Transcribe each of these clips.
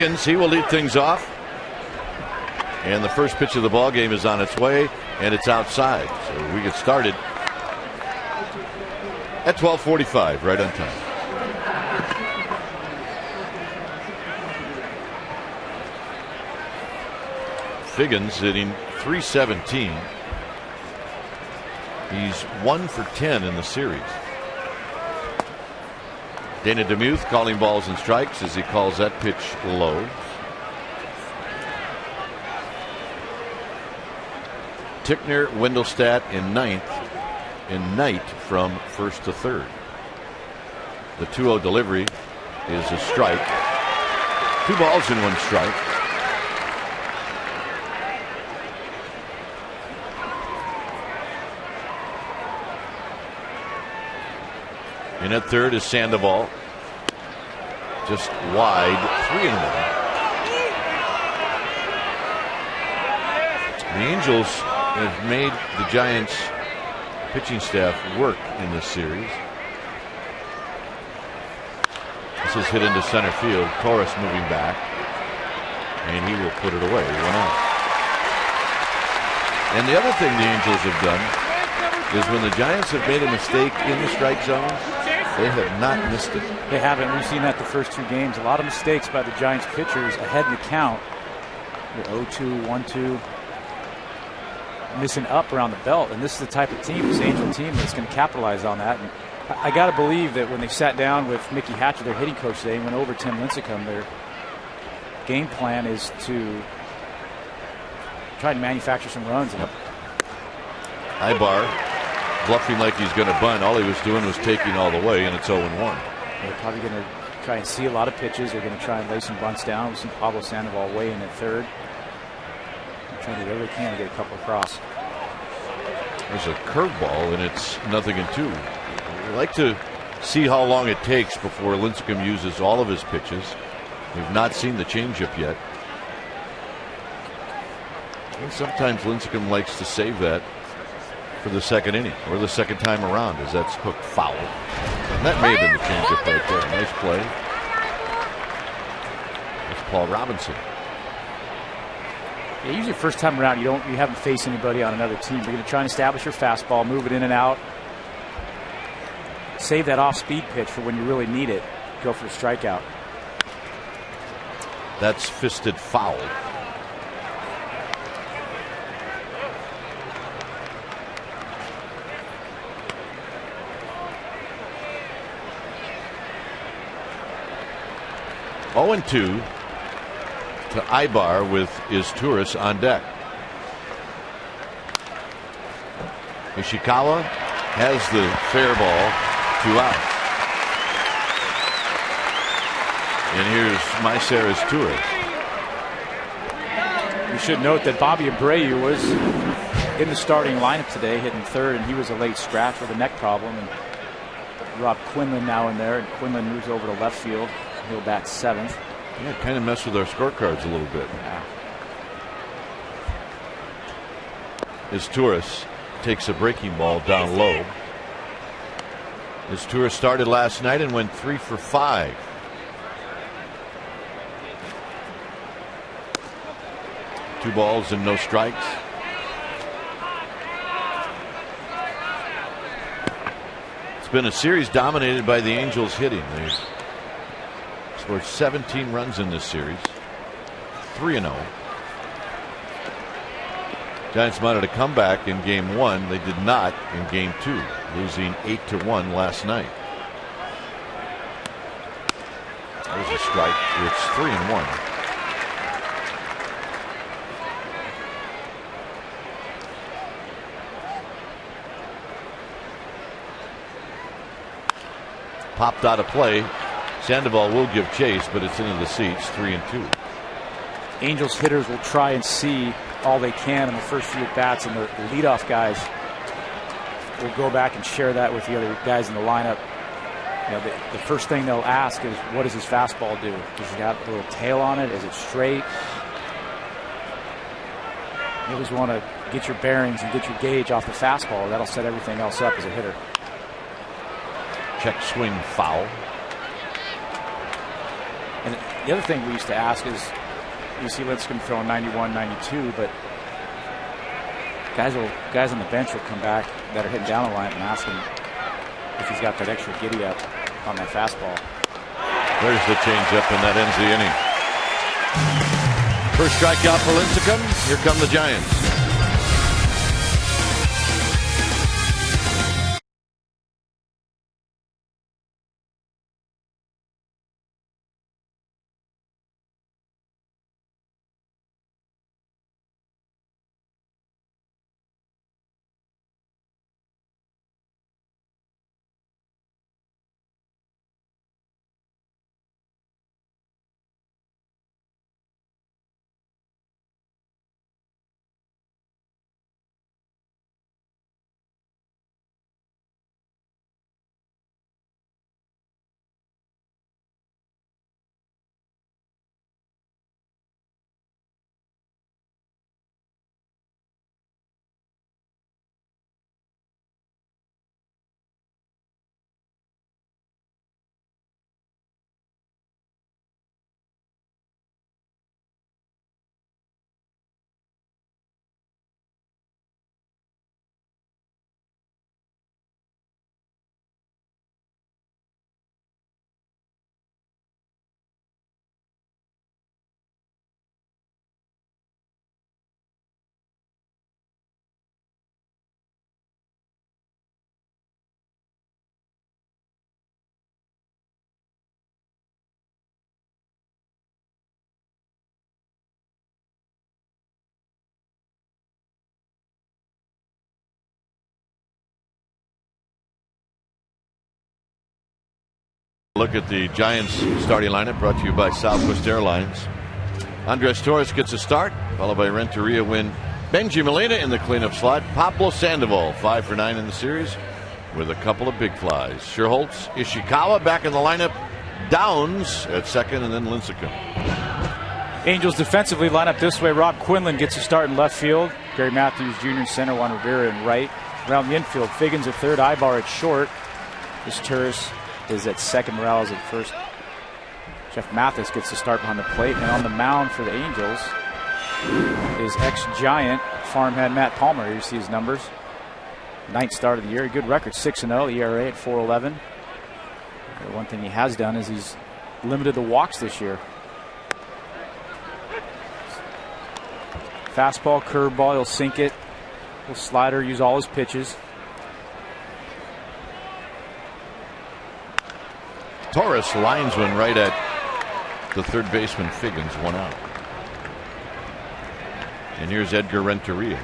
He will lead things off. And the first pitch of the ball game is on its way, and it's outside. So we get started at 12:45, right on time. Figgins hitting .317. He's 1 for 10 in the series. Dana DeMuth calling balls and strikes as he calls that pitch low. Tickner, Wendelstadt in ninth, and Knight from first to third. The 2-0 delivery is a strike. 2 balls and 1 strike. And at third is Sandoval. Just wide, 3-1. The Angels have made the Giants pitching staff work in this series. This is hit into center field. Torres moving back, and he will put it away. 1 out. And the other thing the Angels have done is when the Giants have made a mistake in the strike zone, they have not missed it. They haven't. We've seen that the first 2 games. A lot of mistakes by the Giants pitchers ahead in the count. 0-2, 1-2. Missing up around the belt, and this is the type of team, this Angel team, that's going to capitalize on that. And I got to believe that when they sat down with Mickey Hatcher, their hitting coach today, and went over Tim Lincecum, their game plan is to try to manufacture some runs. Yep. Ibar bluffing like he's going to bunt. All he was doing was taking all the way, and it's 0-1. They're probably going to try and see a lot of pitches. They're going to try and lay some bunts down. We've seen Pablo Sandoval way in at third. Trying to do whatever they can to get a couple across. There's a curveball, and it's 0-2. We like to see how long it takes before Lincecum uses all of his pitches. We've not seen the changeup yet. And sometimes Lincecum likes to save that for the second inning or the second time around, as that's hooked foul. And that may have been the changeup right there. Nice play. That's Paul Robinson. Yeah, usually first time around you haven't faced anybody on another team. You're going to try and establish your fastball, move it in and out, save that off-speed pitch for when you really need it. Go for the strikeout. That's fisted foul. Oh, 0-2. To Ibar with Izturis on deck. Ishikawa has the fair ball, 2 outs. And here's Maicer Izturis. You should note that Bobby Abreu was in the starting lineup today, hitting third, and he was a late scratch with a neck problem. And Rob Quinlan now in there, and Quinlan moves over to left field. He'll bat 7th. Yeah, kind of messed with our scorecards a little bit. Yeah. Izturis takes a breaking ball down low. Izturis started last night and went 3 for 5. Two balls and no strikes. It's been a series dominated by the Angels hitting. They've scored 17 runs in this series. 3-0. Giants mounted a comeback in game 1. They did not in game 2, losing 8-1 last night. There's a strike. It's 3-1. Popped out of play. Sandoval will give chase, but it's into the seats. 3-2. Angels hitters will try and see all they can in the first few at-bats, and the leadoff guys will go back and share that with the other guys in the lineup. You know, the first thing they'll ask is, what does his fastball do? Does it have a little tail on it? Is it straight? You always want to get your bearings and get your gauge off the fastball. That'll set everything else up as a hitter. Check swing foul. And The other thing we used to ask is, you see Lincecum throwing 91, 92, but guys on the bench will come back that are hitting down the line and ask him if he's got that extra giddy up on that fastball. There's the changeup, and that ends the inning. First strikeout for Lincecum. Here come the Giants. Look at the Giants starting lineup, brought to you by Southwest Airlines. Andres Torres gets a start, followed by Renteria win. Benji Molina in the cleanup slot. Pablo Sandoval 5 for 9 in the series with a couple of big flies. Sherholtz, Ishikawa back in the lineup. Downs at second, and then Lincecum. Angels defensively line up this way. Rob Quinlan gets a start in left field. Gary Matthews Jr. in center, Juan Rivera in right. Around the infield, Figgins at third, Ibar at short. This Turris is at second, Morales at first. Jeff Mathis gets the start behind the plate, and on the mound for the Angels is ex-Giant farmhand Matt Palmer. Here you see his numbers. 9th start of the year, good record, 6-0, ERA at 4.11. The one thing he has done is he's limited the walks this year. Fastball, curveball, he'll sink it. He'll slider, use all his pitches. Torres lines one right at the third baseman Figgins, 1 out. And here's Edgar Renteria.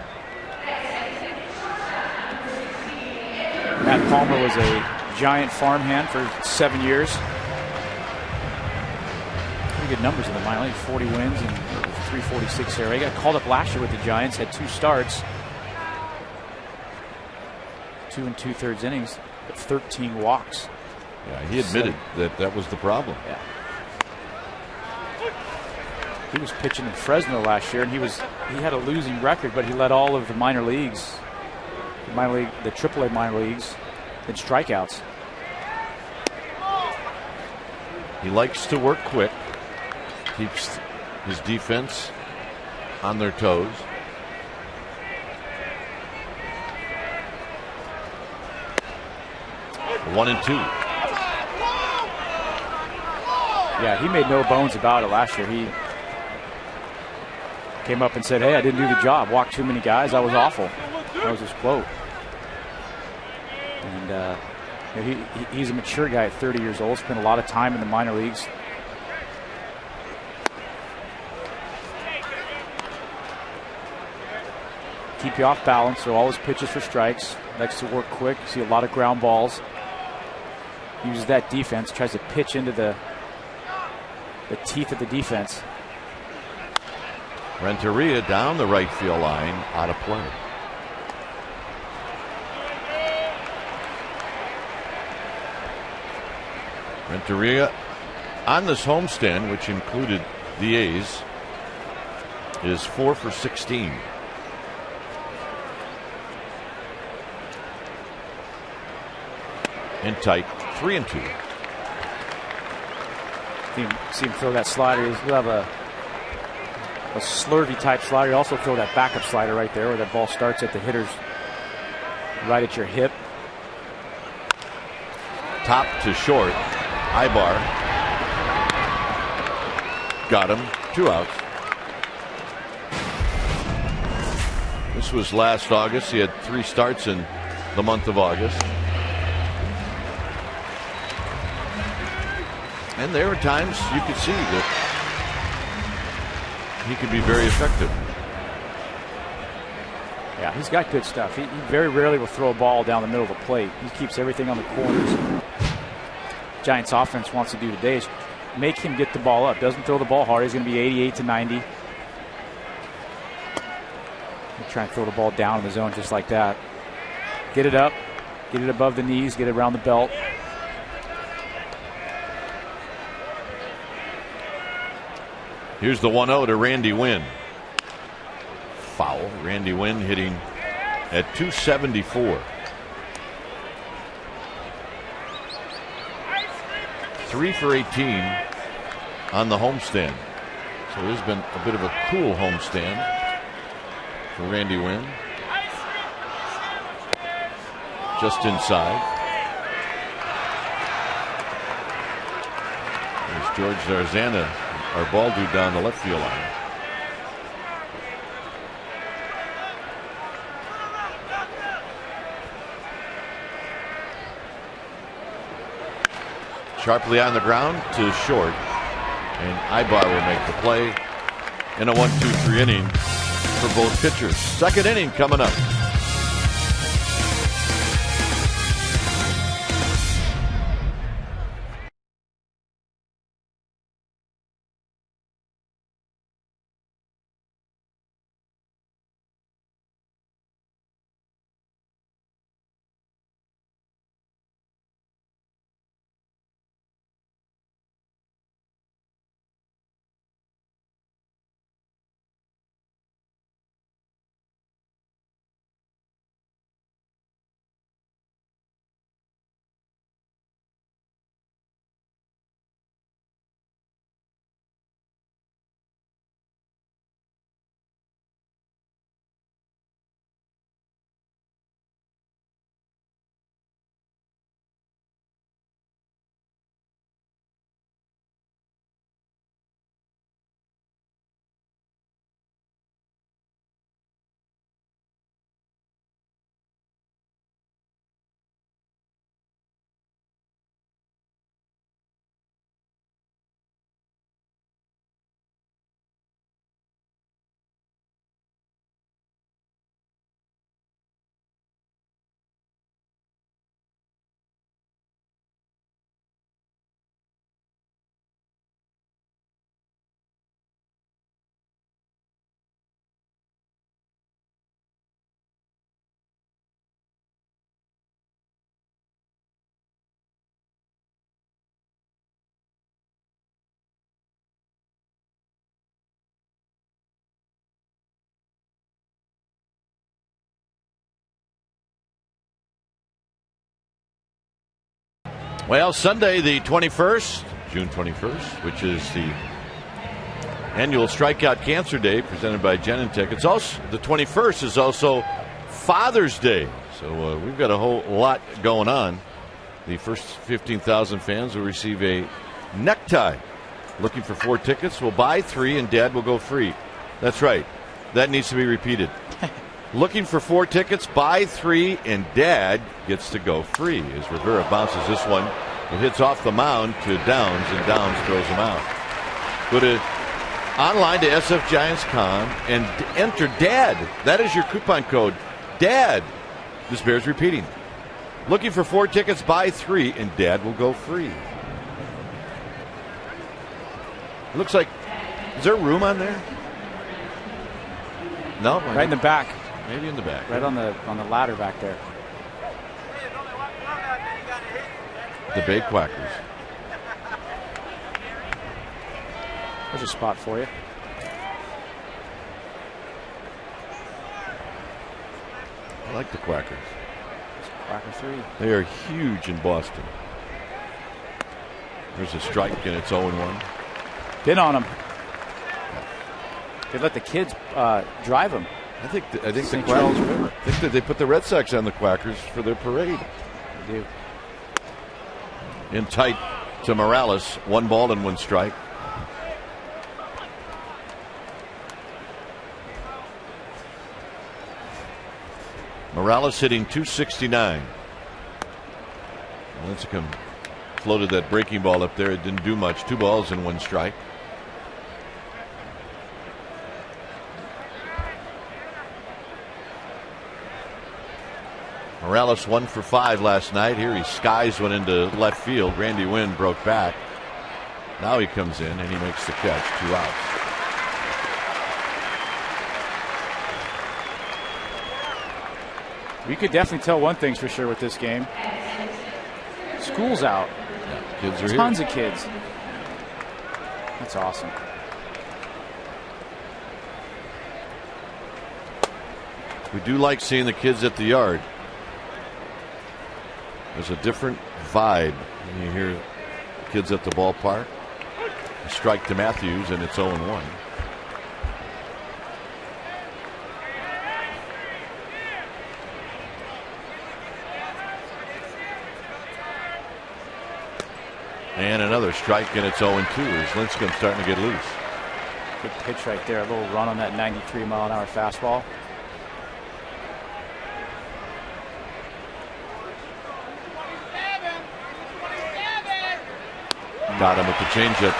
Matt Palmer was a Giant farmhand for 7 years. Pretty good numbers in the minor league, 40 wins and 346 ERA. He got called up last year with the Giants, had 2 starts, 2 2/3 innings, but 13 walks. Yeah, he admitted that was the problem. Yeah. He was pitching in Fresno last year, and he had a losing record, but he led all of the minor leagues, the AAA minor leagues, in strikeouts. He likes to work quick, keeps his defense on their toes. One and 2. Yeah, he made no bones about it last year. He came up and said, "Hey, I didn't do the job. Walked too many guys. I was awful." That was his quote. And he's a mature guy at 30 years old. Spent a lot of time in the minor leagues. Keep you off balance, so all his pitches for strikes. Likes to work quick. See a lot of ground balls. Uses that defense. Tries to pitch into the teeth of the defense. Renteria down the right field line, out of play. Renteria on this homestand, which included the A's, is 4 for 16. In tight, 3 and 2. See him throw that slider. He'll have a slurvy type slider. He'll also throw that backup slider right there where that ball starts at the hitter's right at your hip. Top to short. Ibar. Got him. 2 outs. This was last August. He had 3 starts in the month of August. And there were times you could see that he could be very effective. Yeah, he's got good stuff. He very rarely will throw a ball down the middle of the plate. He keeps everything on the corners. Giants offense wants to do today is make him get the ball up. Doesn't throw the ball hard. He's going to be 88 to 90. Try and throw the ball down in the zone just like that. Get it up, get it above the knees, get it around the belt. Here's the 1-0 to Randy Wynn. Foul. Randy Wynn hitting at 274. 3 for 18 on the homestand. So there's been a bit of a cool homestand for Randy Wynn. Just inside. There's George Zarzana, our ball dude, down the left field line. Sharply on the ground to short. And Ibar will make the play in a 1-2-3 inning for both pitchers. Second inning coming up. Well, Sunday the 21st, June 21st, which is the annual Strikeout Cancer Day presented by Genentech. It's also the 21st is also Father's Day, so we've got a whole lot going on. The first 15,000 fans will receive a necktie. Looking for 4 tickets, we'll buy 3 and Dad will go free. That's right. That needs to be repeated. Looking for 4 tickets, buy 3, and Dad gets to go free. As Rivera bounces this one, it hits off the mound to Downs, and Downs throws him out. Go to online to sfgiants.com and enter DAD. That is your coupon code, DAD. This bears repeating. Looking for 4 tickets, buy 3, and Dad will go free. It looks like, is there room on there? No? Right in the back. Maybe in the back. Right on the ladder back there. The Bay Quackers. There's a spot for you. I like the Quackers. Quacker 3. They are huge in Boston. There's a strike, and it's 0-1. Been on him. They let the kids drive them. I think the Quackers. I think that they put the Red Sox on the Quackers for their parade. They do. In tight to Morales, 1 ball and 1 strike. Morales hitting .269. Lincecum floated that breaking ball up there. It didn't do much. 2 balls and 1 strike. Morales 1 for 5 last night. Here he skies one into left field. Randy Wynn broke back. Now he comes in and he makes the catch. 2 outs. We could definitely tell one thing's for sure with this game. School's out. Yeah, kids are Tons here. of kids. That's awesome. We do like seeing the kids at the yard. There's a different vibe when you hear kids at the ballpark. A strike to Matthews, and it's 0-1. And another strike, and it's 0-2 as Lincecum's starting to get loose. Good pitch right there. A little run on that 93-mile-an-hour fastball. Got him with the changeup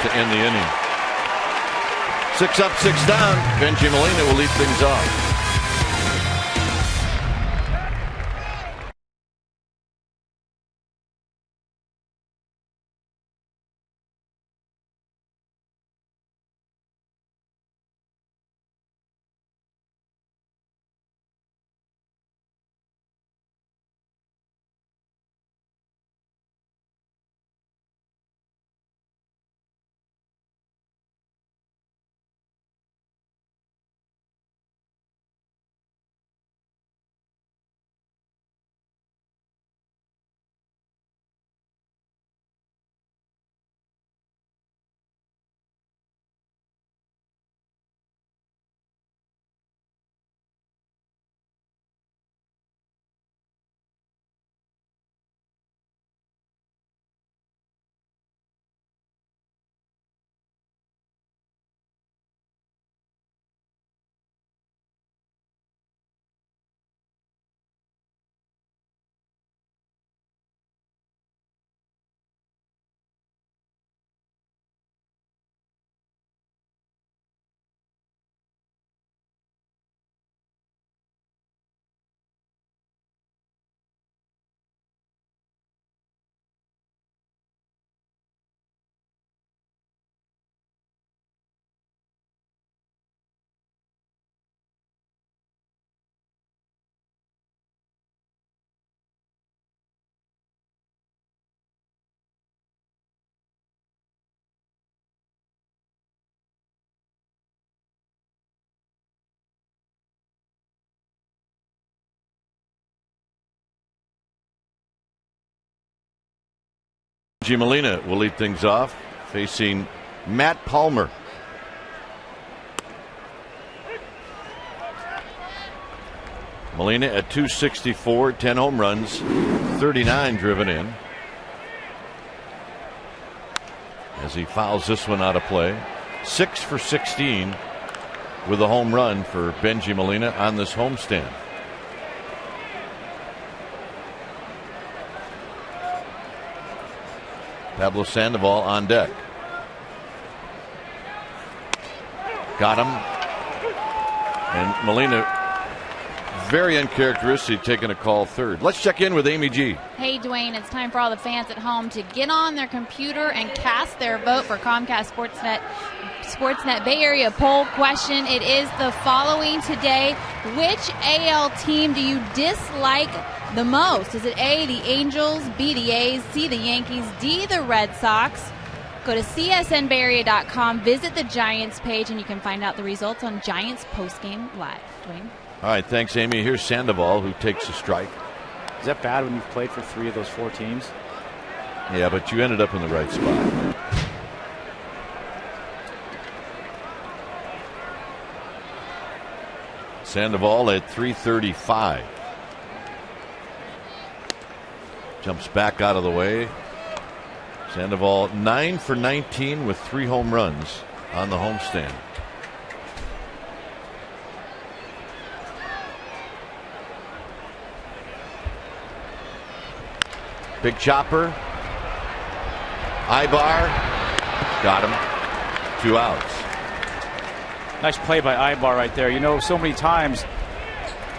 to end the inning. 6 up, 6 down. Benji Molina will lead things off. Benji Molina will lead things off, facing Matt Palmer. Molina at .264, 10 home runs, 39 driven in. As he fouls this one out of play. 6 for 16 with a home run for Benji Molina on this homestand. Pablo Sandoval on deck. Got him. And Molina, very uncharacteristic, taking a call third. Let's check in with Amy G. Hey, Dwayne, it's time for all the fans at home to get on their computer and cast their vote for Comcast Sportsnet Bay Area poll question. It is the following today. Which AL team do you dislike the most? Is it A, the Angels, B, the A's, C, the Yankees, D, the Red Sox? Go to csnbayarea.com, visit the Giants page, and you can find out the results on Giants postgame live. Dwayne? All right, thanks, Amy. Here's Sandoval, who takes a strike. Is that bad when you've played for 3 of those 4 teams? Yeah, but you ended up in the right spot. Sandoval at 335. Jumps back out of the way. Sandoval 9 for 19 with 3 home runs on the homestand. Big chopper. Ibar. Got him. 2 outs. Nice play by Ibar right there. You know, so many times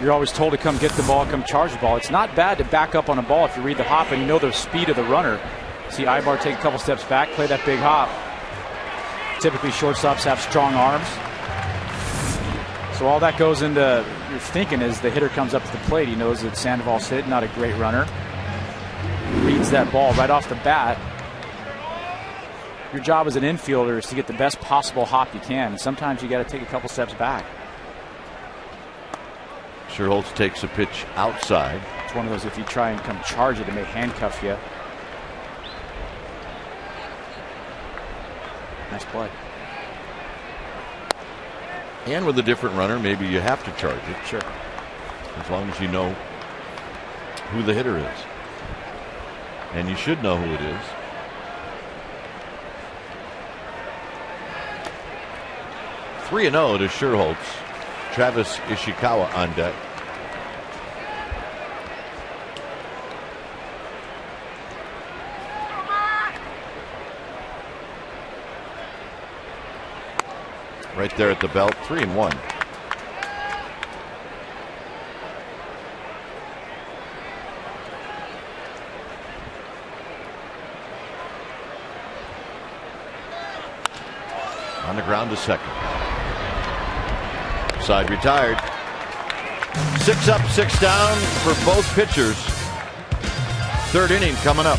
you're always told to come get the ball, come charge the ball. It's not bad to back up on a ball if you read the hop and you know the speed of the runner. See Ibar take a couple steps back, play that big hop. Typically shortstops have strong arms. So all that goes into your thinking as the hitter comes up to the plate. He knows that Sandoval's hit, not a great runner. Reads that ball right off the bat. Your job as an infielder is to get the best possible hop you can. And sometimes you got to take a couple steps back. Sherholtz takes a pitch outside. It's one of those, if you try and come charge it, it may handcuff you. Nice play. And with a different runner, maybe you have to charge it. Sure. As long as you know who the hitter is. And you should know who it is. (3-0) to Sherholtz. Travis Ishikawa on deck. Right there at the belt, 3-1. On the ground to second. Side retired. 6 up, 6 down for both pitchers. 3rd inning coming up.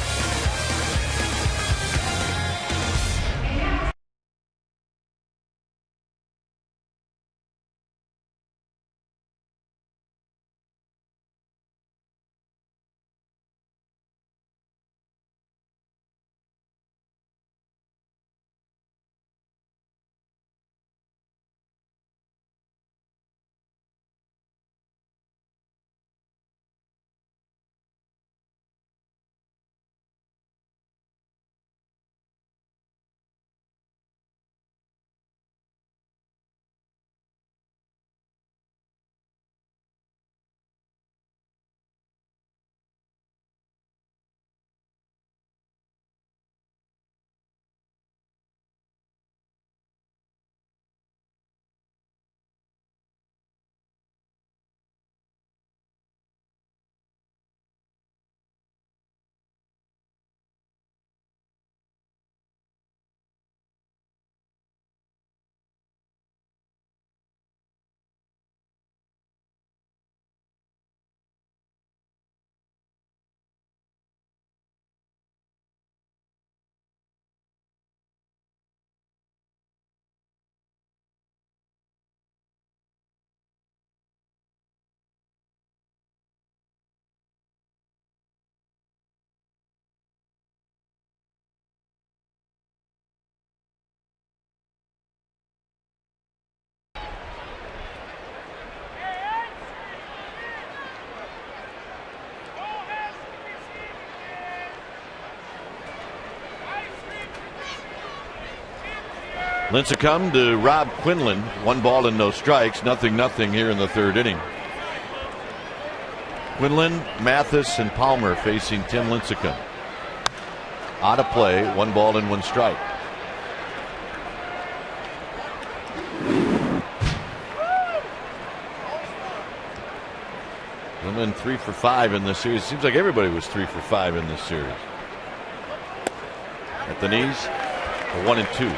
Lincecum to Rob Quinlan. 1 ball and no strikes. 0-0 here in the 3rd inning. Quinlan, Mathis, and Palmer facing Tim Lincecum. Out of play. 1 ball and 1 strike. Quinlan 3 for 5 in this series. Seems like everybody was 3 for 5 in this series. At the knees, a 1-2.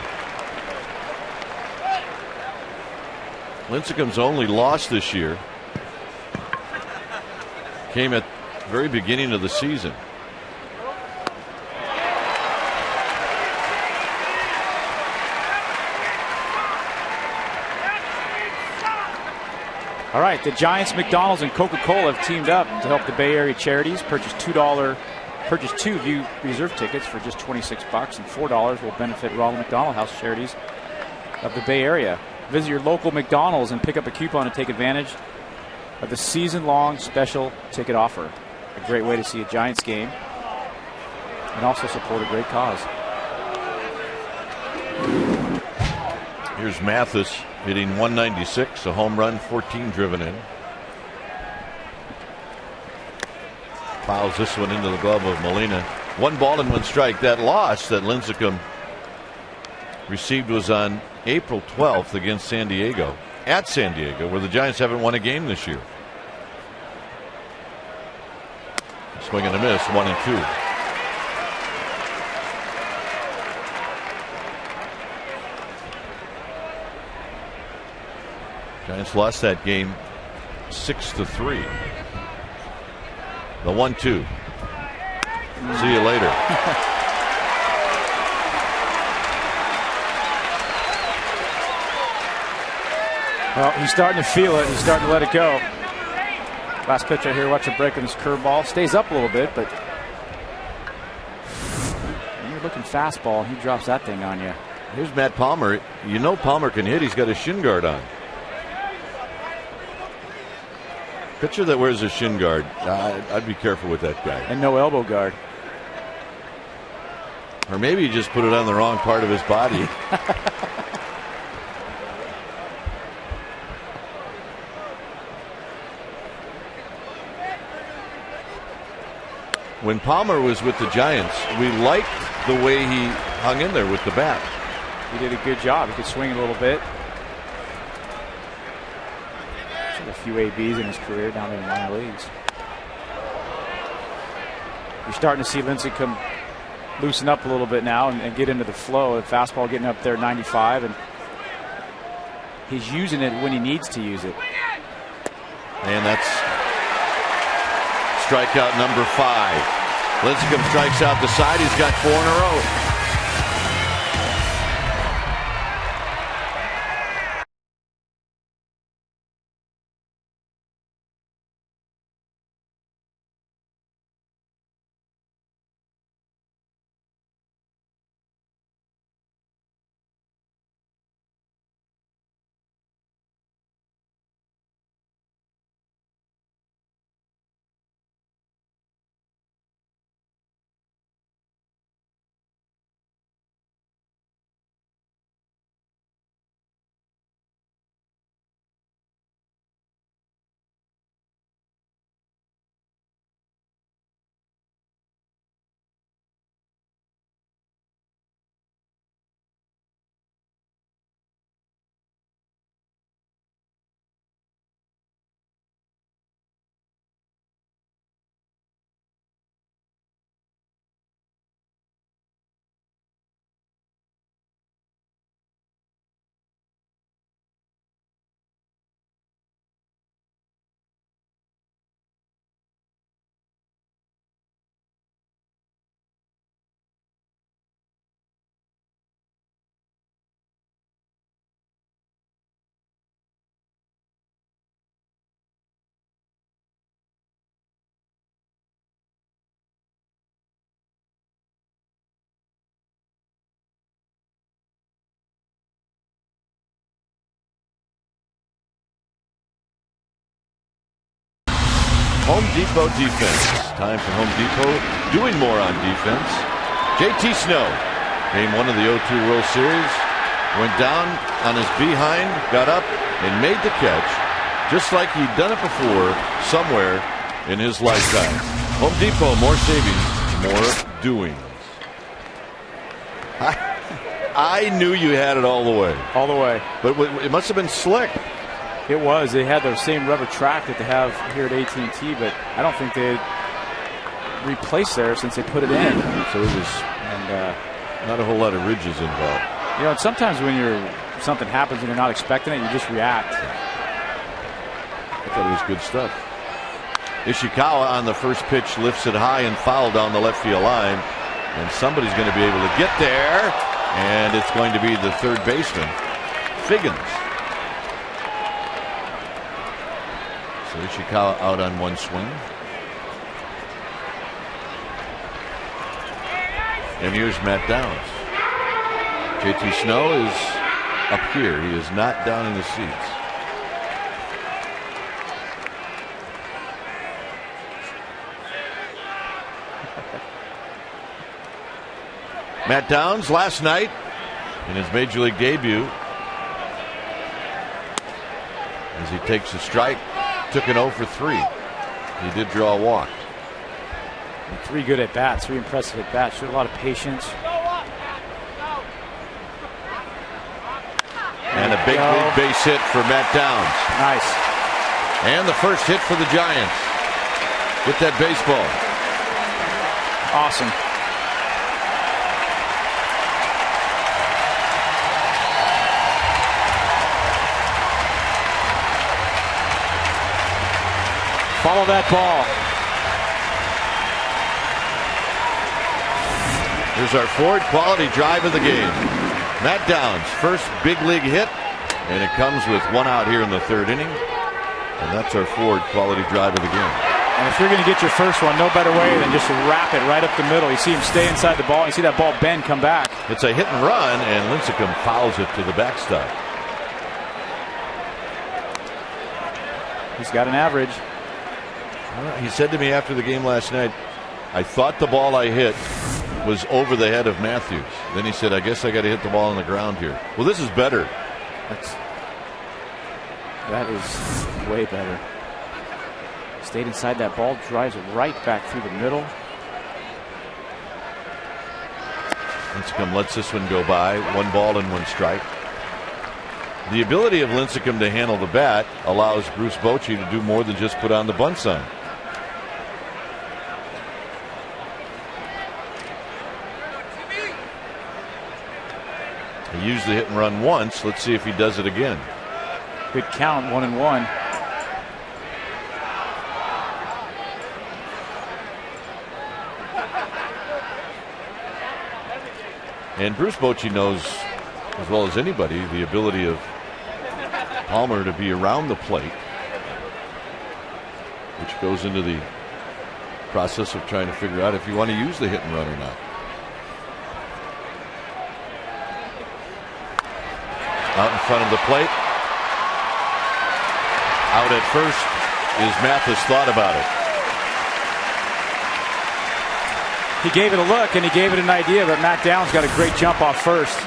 Lincecum's only loss this year came at the very beginning of the season. All right, the Giants, McDonald's, and Coca-Cola have teamed up to help the Bay Area charities purchase $2 Purchase 2 View Reserve tickets for just $26, and $4 will benefit Ronald McDonald House charities of the Bay Area. Visit your local McDonald's and pick up a coupon to take advantage of the season-long special ticket offer. A great way to see a Giants game and also support a great cause. Here's Mathis hitting 196, a home run, 14 driven in. Fouls this one into the glove of Molina. 1 ball and 1 strike. That loss that Lincecum received was on April 12th against San Diego, at San Diego, where the Giants haven't won a game this year. Swing and a miss, 1-2. Giants lost that game 6-3. The 1-2. See you later. Well, he's starting to feel it. He's starting to let it go. Last pitch right here, watch a break on his curveball. Stays up a little bit, but you're looking fastball, and he drops that thing on you. Here's Matt Palmer. You know Palmer can hit. He's got a shin guard on. Pitcher that wears a shin guard, I'd be careful with that guy. And no elbow guard. Or maybe he just put it on the wrong part of his body. When Palmer was with the Giants, we liked the way he hung in there with the bat. He did a good job. He could swing it a little bit. A few ABs in his career down in the minor leagues. You're starting to see Lincecum loosen up a little bit now and get into the flow. The fastball getting up there 95, and he's using it when he needs to use it. And that's strikeout number 5. Lincecum strikes out the side. He's got 4 in a row. Home Depot defense. Time for Home Depot doing more on defense. JT Snow, game 1 of the 0-2 World Series, went down on his behind, got up, and made the catch, just like he'd done it before somewhere in his lifetime. Home Depot, more savings, more doings. I knew you had it all the way. All the way. But it must have been slick. It was. They had the same rubber track that they have here at AT&T, but I don't think they replaced there since they put it in. So it was not a whole lot of ridges involved. You know, and sometimes when something happens and you're not expecting it, you just react. I thought it was good stuff. Ishikawa on the first pitch lifts it high and foul down the left field line. And somebody's going to be able to get there. And it's going to be the third baseman, Figgins. So Ishikawa out on one swing. And here's Matt Downs. JT Snow is up here. He is not down in the seats. Matt Downs last night in his major league debut, as he takes a strike, took an 0 for 3. He did draw a walk. And 3 good at bats, 3 impressive at bats. Showed a lot of patience. And a big base hit for Matt Downs. Nice. And the first hit for the Giants. Get that baseball. Awesome. Follow that ball. Here's our Ford quality drive of the game. Matt Downs, first big league hit, and it comes with 1 out here in the 3rd inning. And that's our Ford quality drive of the game. And if you're going to get your first one, no better way than just to wrap it right up the middle. You see him stay inside the ball. You see that ball bend, come back. It's a hit and run, and Lincecum fouls it to the backstop. He's got an average. He said to me after the game last night, I thought the ball I hit was over the head of Matthews. Then he said, I guess I got to hit the ball on the ground here. Well, this is better. That is way better. Stayed inside that ball, drives it right back through the middle. Lincecum lets this one go by. 1 ball and 1 strike. The ability of Lincecum to handle the bat allows Bruce Bochy to do more than just put on the bunt sign. He used the hit and run once. Let's see if he does it again. Good count, 1-1. And Bruce Bochy knows as well as anybody the ability of Palmer to be around the plate, which goes into the process of trying to figure out if you want to use the hit and run or not. Out in front of the plate. Out at first is Mathis. Thought about it. He gave it a look and he gave it an idea, but Matt Downs got a great jump off first.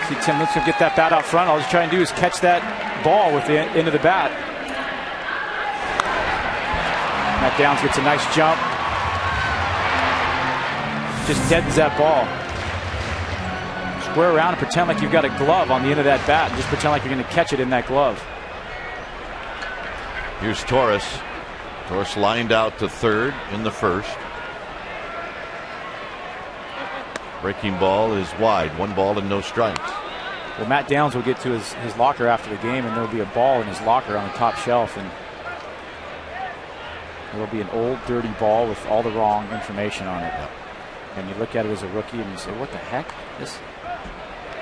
See Tim Lincecum get that bat out front. All he's trying to do is catch that ball with the end of the bat. Matt Downs gets a nice jump. Just deadens that ball. Square around and pretend like you've got a glove on the end of that bat and just pretend like you're going to catch it in that glove. Here's Torres. Torres lined out to 3rd in the 1st. Breaking ball is wide. 1 ball and no strikes. Well, Matt Downs will get to his locker after the game, and there'll be a ball in his locker on the top shelf, and there'll be an old, dirty ball with all the wrong information on it. Yep. And you look at it as a rookie, and you say, "What the heck? This."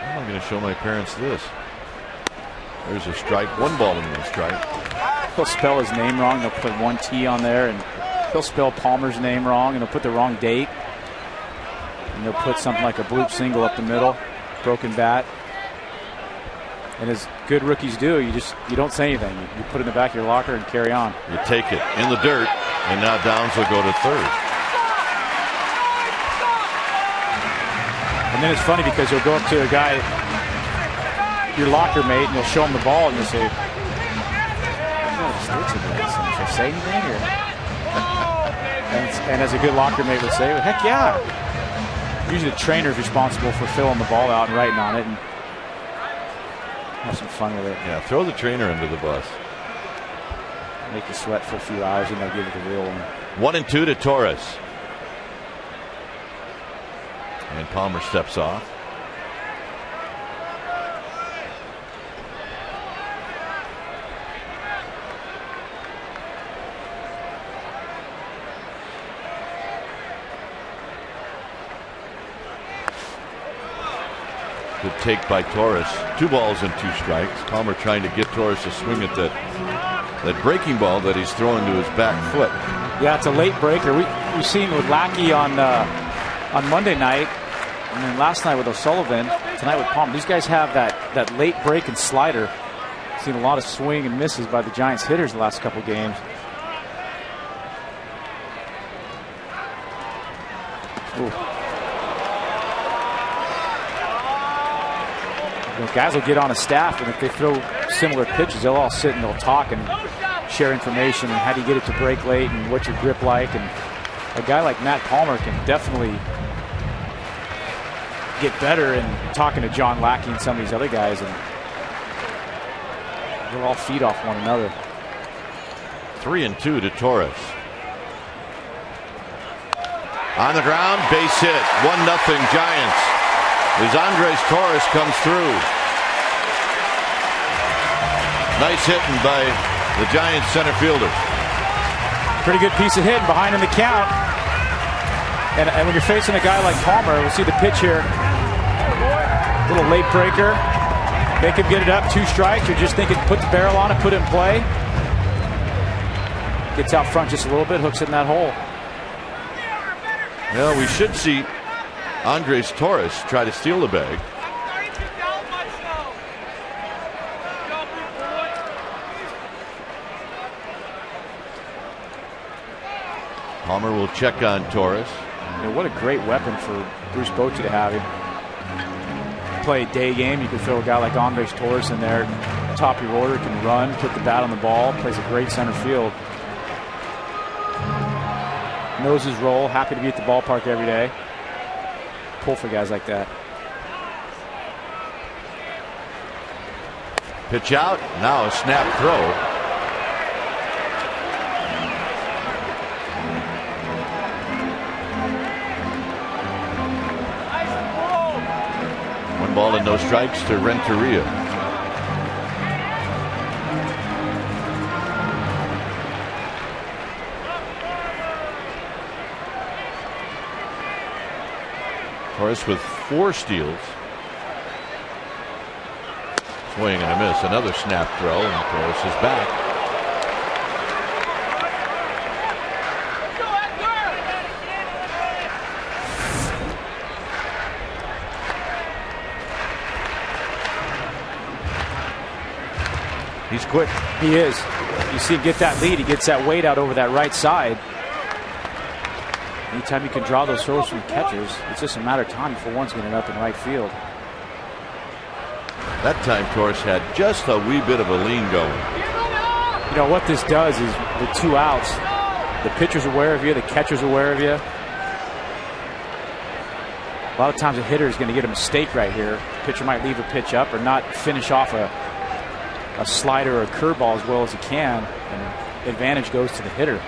I'm going to show my parents this. There's a strike. 1 ball and 1 strike. He'll spell his name wrong. They'll put 1 T on there, and he'll spell Palmer's name wrong, and he'll put the wrong date. And they'll put something like a bloop single up the middle, broken bat. And as good rookies do, you don't say anything. You put it in the back of your locker and carry on. You take it in the dirt, and now Downs will go to 3rd. And then it's funny because you'll go up to a guy, your locker mate, and you'll show him the ball, and you'll say, "Should I say anything?" And as a good locker mate would say, well, "Heck yeah." Usually the trainer's responsible for filling the ball out and writing on it, and have some fun with it. Yeah, throw the trainer under the bus. Make you sweat for a few hours, and they'll give it the real one. 1-2 to Torres. And Palmer steps off. Good take by Torres. 2 balls and 2 strikes. Palmer trying to get Torres to swing at that breaking ball that he's throwing to his back foot. Yeah, it's a late breaker. We've seen with Lackey on Monday night. And then last night with O'Sullivan, tonight with Palmer. These guys have that late break and slider. Seen a lot of swing and misses by the Giants hitters the last couple games. Ooh. You know, guys will get on a staff, and if they throw similar pitches, they'll all sit and they'll talk and share information and how do you get it to break late and what's your grip like. And a guy like Matt Palmer can definitely get better in talking to John Lackey and some of these other guys, and they'll all feed off one another. 3-2 to Torres. On the ground, base hit, 1-0 Giants. As Andres Torres comes through. Nice hitting by the Giants center fielder. Pretty good piece of hitting behind in the count. And when you're facing a guy like Palmer, we'll see the pitch here. Little late breaker. Make him get it up, 2 strikes. You're just thinking put the barrel on it, put it in play. Gets out front just a little bit, hooks it in that hole. Well, we should see Andres Torres try to steal the bag. Palmer will check on Torres. You know, what a great weapon for Bruce Bochy to have him. Play a day game, you can throw a guy like Andres Torres in there, top of your order, can run, put the bat on the ball, plays a great center field. Knows his role, happy to be at the ballpark every day. Pull for guys like that. Pitch out, now a snap throw. One ball and no strikes to Renteria. Torres with 4 steals. Swing and a miss. Another snap throw, and Torres is back. He's quick. He is. You see him get that lead. He gets that weight out over that right side. Anytime you can draw those throws from catchers, it's just a matter of time before one's getting up in right field. That time Torres had just a wee bit of a lean going. You know what this does is the 2 outs, the pitcher's aware of you, the catcher's aware of you. A lot of times a hitter is going to get a mistake right here. The pitcher might leave a pitch up or not finish off a slider or a curveball as well as he can, and advantage goes to the hitter.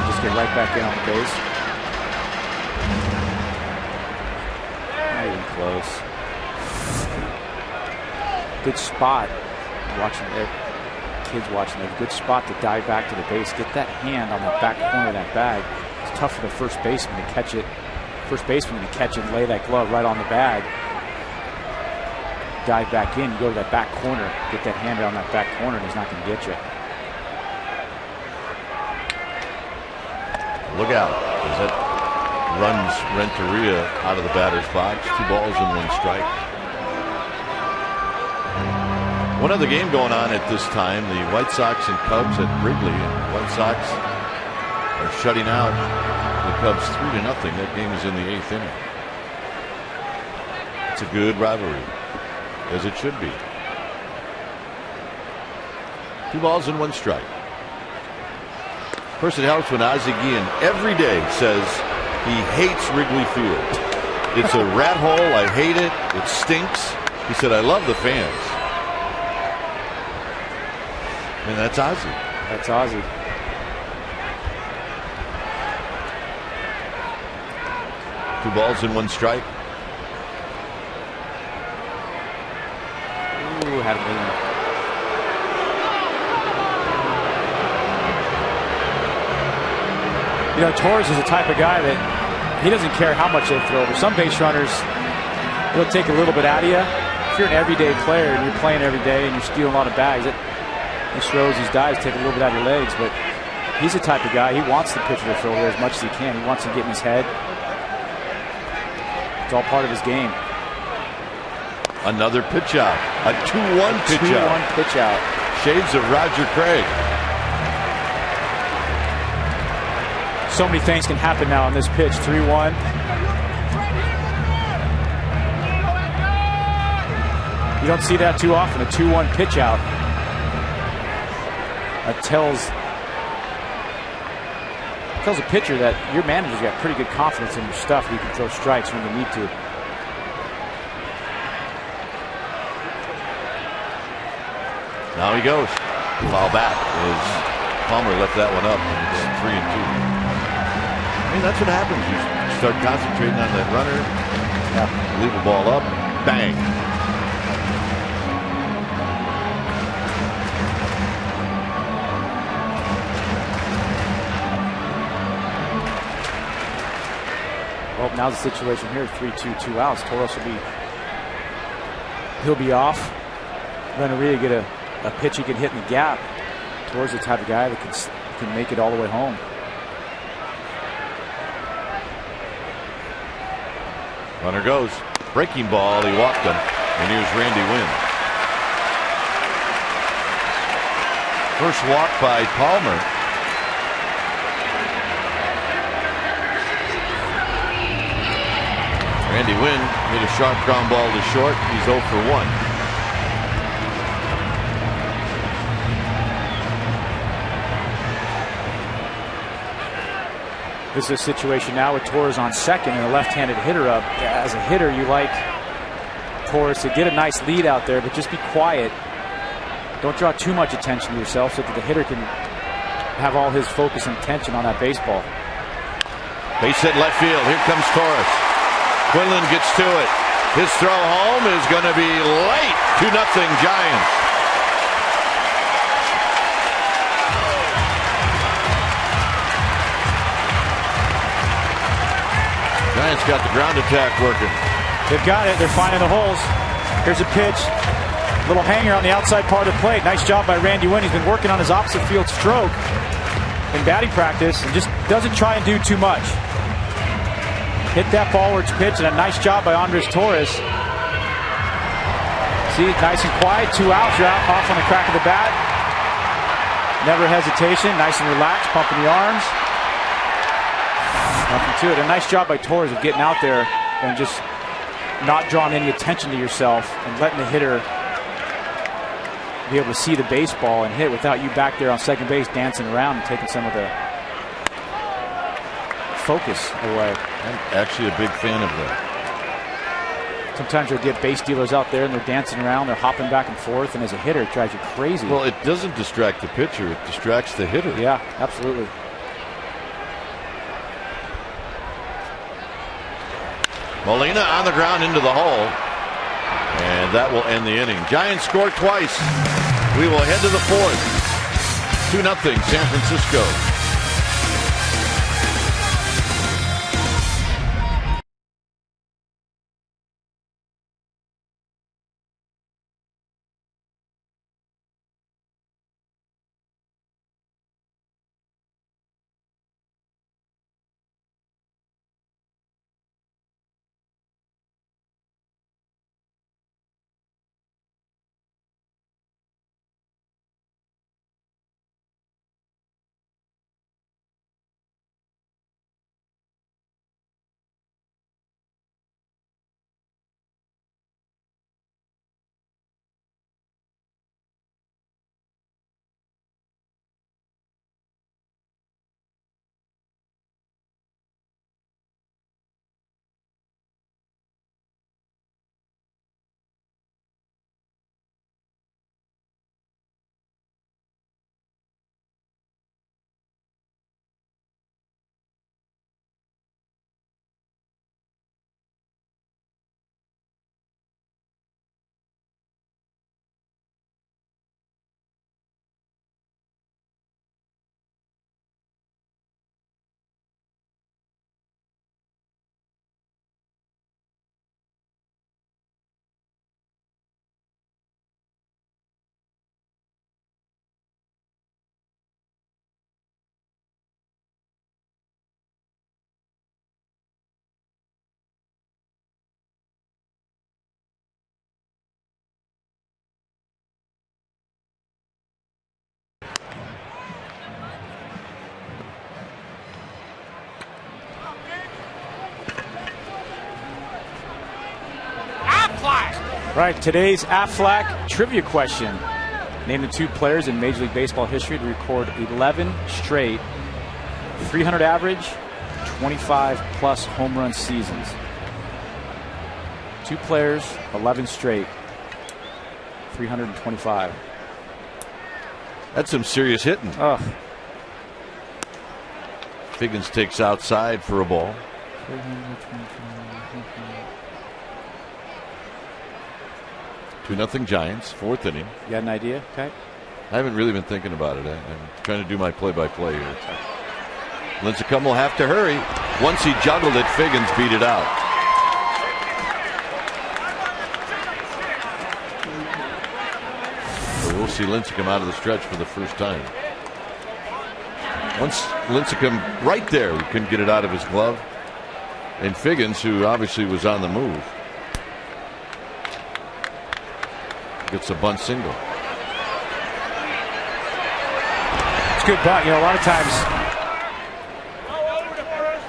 Just get right back in on the base. Not even close. Good spot. Watching it. Kids watching it. Good spot to dive back to the base. Get that hand on the back corner of that bag. It's tough for the first baseman to catch it. First baseman to catch it and lay that glove right on the bag. Dive back in. You go to that back corner. Get that hand on that back corner, and he's not going to get you. Look out, as that runs Renteria out of the batter's box. 2 balls and 1 strike. One other game going on at this time, the White Sox and Cubs at Wrigley. And the White Sox are shutting out the Cubs 3-0. That game is in the 8th inning. It's a good rivalry, as it should be. 2 balls and 1 strike. Of course, it helps when Ozzie Guillen every day says he hates Wrigley Field. It's a rat hole. I hate it. It stinks. He said, I love the fans. And that's Ozzie. That's Ozzie. Two balls and 1 strike. Ooh, had a lean. You know, Torres is the type of guy that he doesn't care how much they throw over. Some base runners, he'll take a little bit out of you. If you're an everyday player and you're playing every day and you're stealing a lot of bags, it shows these dives take a little bit out of your legs. But he's the type of guy, he wants the pitcher to throw there as much as he can. He wants to get in his head. It's all part of his game. Another pitch out. A 2-1 pitch out. 2-1 pitch out. Shades of Roger Craig. So many things can happen now on this pitch. 3-1. You don't see that too often, a 2-1 pitch out. That tells a pitcher that your manager's got pretty good confidence in your stuff. You can throw strikes when you need to. Now he goes. Foul back as Palmer left that one up. It's 3-2. I mean, that's what happens. You start concentrating on that runner. Yeah. Leave the ball up. Bang. Well, now's the situation here. 3-2, 2 outs. Torres he'll be off. Renneria get a pitch he can hit in the gap. Torres the type of guy that can make it all the way home. Runner goes. Breaking ball. He walked him. And here's Randy Wynn. First walk by Palmer. Randy Wynn hit a sharp ground ball to short. He's 0 for 1. This is a situation now with Torres on second and a left-handed hitter up. As a hitter, you like Torres to get a nice lead out there, but just be quiet. Don't draw too much attention to yourself so that the hitter can have all his focus and attention on that baseball. Base hit left field. Here comes Torres. Quinlan gets to it. His throw home is going to be late. 2-0 Giants. Giants got the ground attack working. They've got it. They're finding the holes. Here's a pitch. Little hanger on the outside part of the plate. Nice job by Randy Wynn. He's been working on his opposite field stroke in batting practice and just doesn't try and do too much. Hit that ballwards pitch, and a nice job by Andres Torres. See, nice and quiet. 2 outs. You're out off on the crack of the bat. Never hesitation. Nice and relaxed, pumping the arms. Nothing to it. A nice job by Torres of getting out there and just not drawing any attention to yourself and letting the hitter be able to see the baseball and hit without you back there on second base dancing around and taking some of the focus away. I'm actually a big fan of that. Sometimes you'll get base dealers out there and they're dancing around, they're hopping back and forth, and as a hitter, it drives you crazy. Well, it doesn't distract the pitcher, it distracts the hitter. Yeah, absolutely. Molina on the ground into the hole. And that will end the inning. Giants score twice. We will head to the 4th. 2-0 San Francisco. Right, today's Aflac trivia question. Name the 2 players in Major League Baseball history to record 11 straight 300 average, 25-plus home run seasons. 2 players, 11 straight, 325. That's some serious hitting. Ugh. Figgins takes outside for a ball. 2-0 Giants, 4th inning. You got an idea? Okay. I haven't really been thinking about it. I'm trying to do my play-by-play here. Lincecum will have to hurry. Once he juggled it, Figgins beat it out. So we'll see Lincecum out of the stretch for the first time. Once Lincecum right there, he couldn't get it out of his glove. And Figgins, who obviously was on the move, gets a bunt single. It's good bunt. You know, a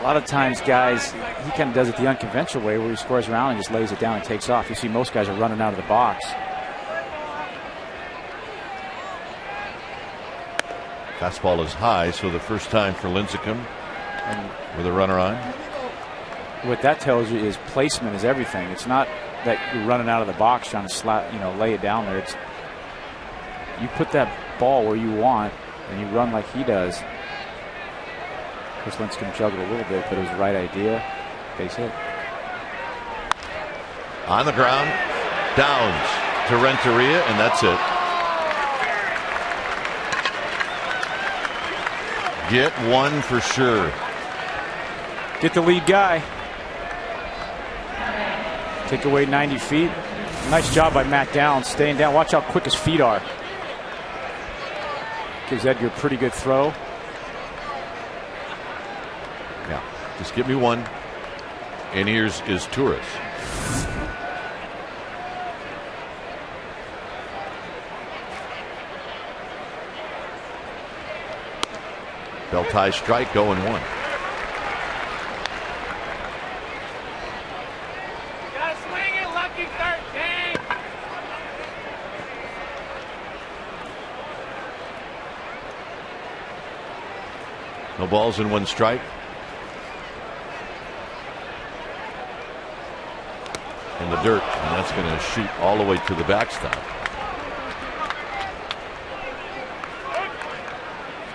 lot of times, guys, he kind of does it the unconventional way, where he scores around and just lays it down and takes off. You see most guys are running out of the box. Fastball is high, so the first time for Lincecum with a runner on. What that tells you is placement is everything. It's not that you're running out of the box trying to lay it down there. It's you put that ball where you want and you run like he does. Of course, Lincecum juggled a little bit, but it was the right idea. Base hit. On the ground, Downs to Renteria, and that's it. Get one for sure. Get the lead guy. Take away 90 feet. Nice job by Matt Downs staying down. Watch how quick his feet are. Gives Edgar a pretty good throw. Yeah, just give me one. And here's Torres. Bell tie strike, 0-1. No balls and 1 strike. In the dirt, and that's going to shoot all the way to the backstop.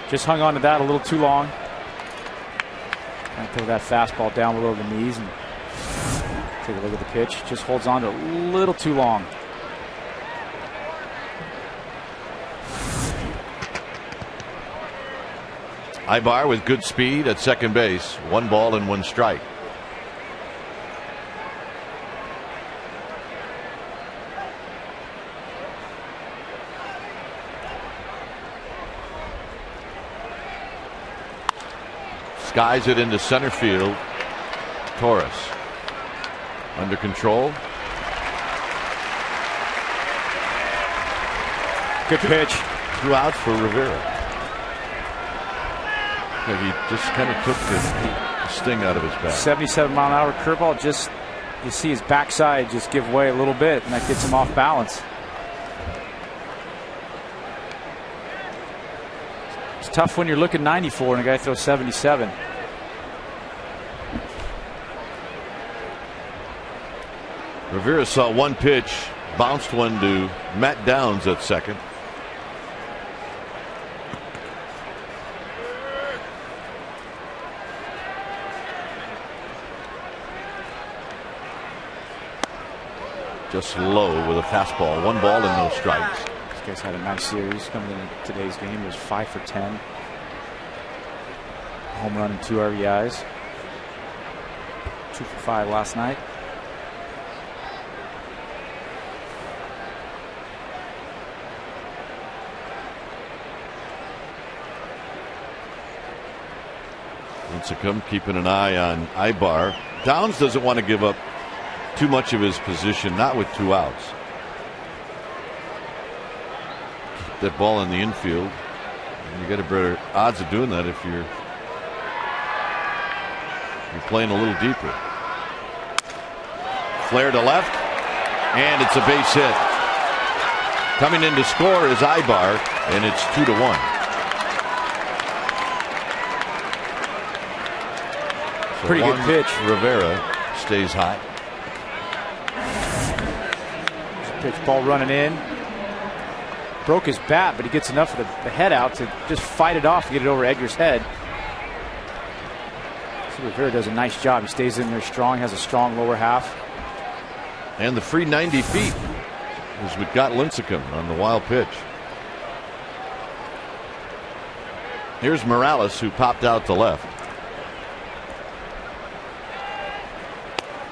Just hung on to that a little too long. Trying to throw that fastball down below the knees and take a look at the pitch. Just holds on to it a little too long. Ibar with good speed at second base. 1 ball and 1 strike. Skies it into center field. Torres under control. Good pitch. 2 outs for Rivera. He just kind of took the sting out of his bat. 77-mile-an-hour curveball. Just you see his backside just give way a little bit, and that gets him off balance. It's tough when you're looking 94 and a guy throws 77. Rivera saw 1 pitch, bounced one to Matt Downs at second. Just low with a fastball. 1 ball and no strikes. This guy's had a nice series coming in today's game. He was 5 for 10. Home run and 2 RBIs. 2 for 5 last night. Lincecum keeping an eye on Ibar. Downs doesn't want to give up too much of his position, not with 2 outs. Keep that ball in the infield. And you got a better odds of doing that if you're playing a little deeper. Flare to left. And it's a base hit. Coming in to score is Ibar, and it's 2-1. So pretty good pitch. Rivera stays hot. Pitch, ball running in. Broke his bat, but he gets enough of the head out to just fight it off and get it over Edgar's head. So Rivera does a nice job. He stays in there strong, has a strong lower half. And the free 90 feet is what got Lincecum on the wild pitch. Here's Morales, who popped out to left.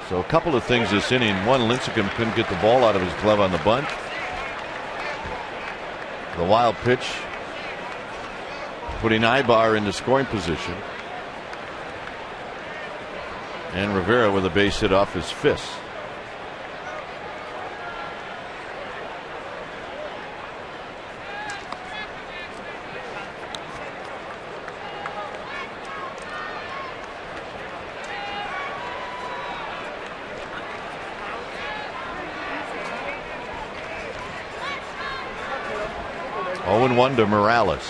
So a couple of things this inning. One, Lincecum couldn't get the ball out of his glove on the bunt. The wild pitch putting Ibar into scoring position. And Rivera with a base hit off his fist. Oh, 1 to Morales.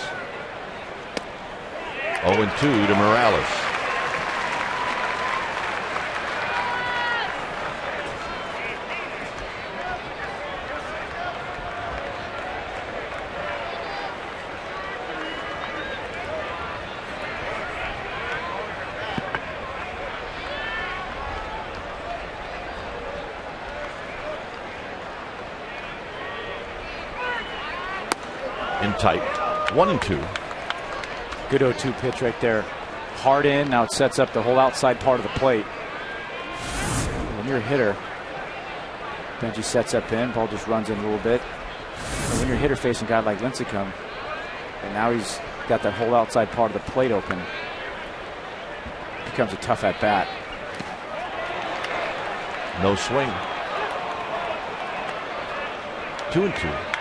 0-2 to Morales. In tight. 1-2. Good 0-2 pitch right there. Hard in. Now it sets up the whole outside part of the plate. When you're a hitter, Benji sets up in. Ball just runs in a little bit. And when you're a hitter facing a guy like Lincecum, and now he's got that whole outside part of the plate open, it becomes a tough at bat. No swing. 2-2.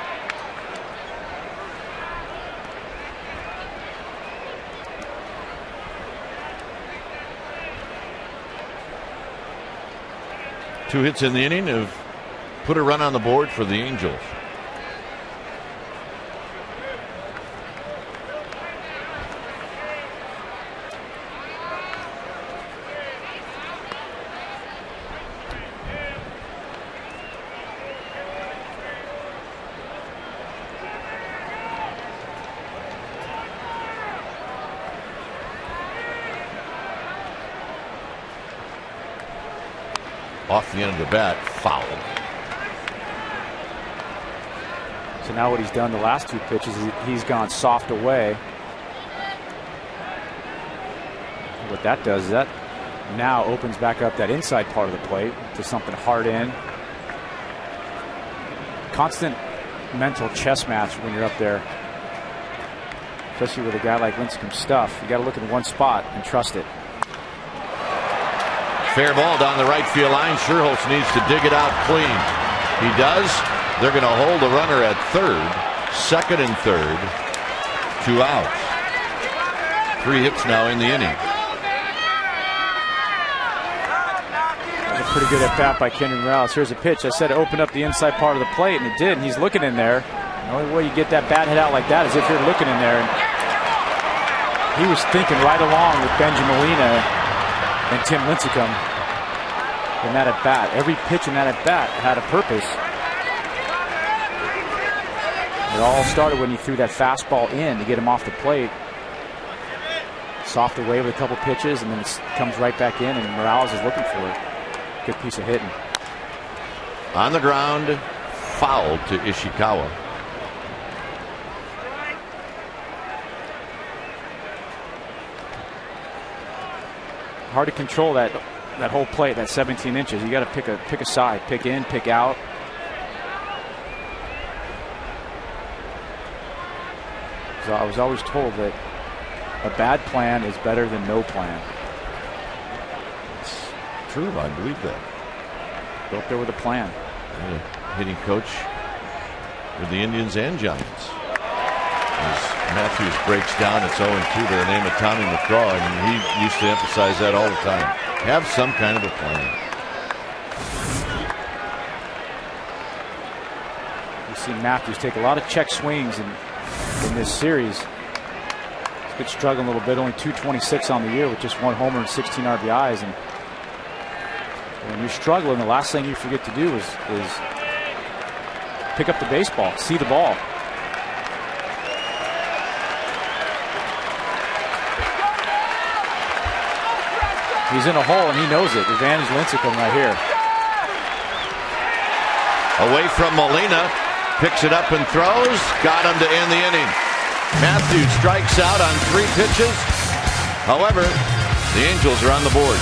Two hits in the inning have put a run on the board for the Angels. Off the end of the bat, foul. So now what he's done the last two pitches is he's gone soft away. What that does is that now opens back up that inside part of the plate to something hard in. Constant mental chess match when you're up there, especially with a guy like Lincecum's stuff. You got to look in one spot and trust it. Fair ball down the right field line. Scherholz needs to dig it out clean. He does. They're going to hold the runner at third. Second and third. 2 outs. 3 hits now in the inning. That was a pretty good at bat by Kendry Morales. Here's a pitch. I said open up the inside part of the plate, and it did. And he's looking in there. The only way you get that bat hit out like that is if you're looking in there. And he was thinking right along with Benji Molina and Tim Lincecum in that at bat. Every pitch in that at bat had a purpose. It all started when he threw that fastball in to get him off the plate. Soft away with a couple pitches, and then it comes right back in, and Morales is looking for it. Good piece of hitting. On the ground, foul to Ishikawa. Hard to control that whole plate, that 17 inches. You got to pick a side, pick in, pick out. So I was always told that a bad plan is better than no plan. It's true, I believe that. Go up there with a plan. Hitting coach with the Indians and Giants. As Matthews breaks down, it's 0-2 to the name of Tommy McGraw, and he used to emphasize that all the time. Have some kind of a plan. seen Matthews take a lot of check swings in this series. He's been struggling a little bit, only 226 on the year with just 1 homer and 16 RBIs. And when you're struggling, the last thing you forget to do is pick up the baseball, see the ball. He's in a hole and he knows it. Advantage Lincecum right here. Away from Molina, picks it up and throws. Got him to end the inning. Matthews strikes out on 3 pitches. However, the Angels are on the board.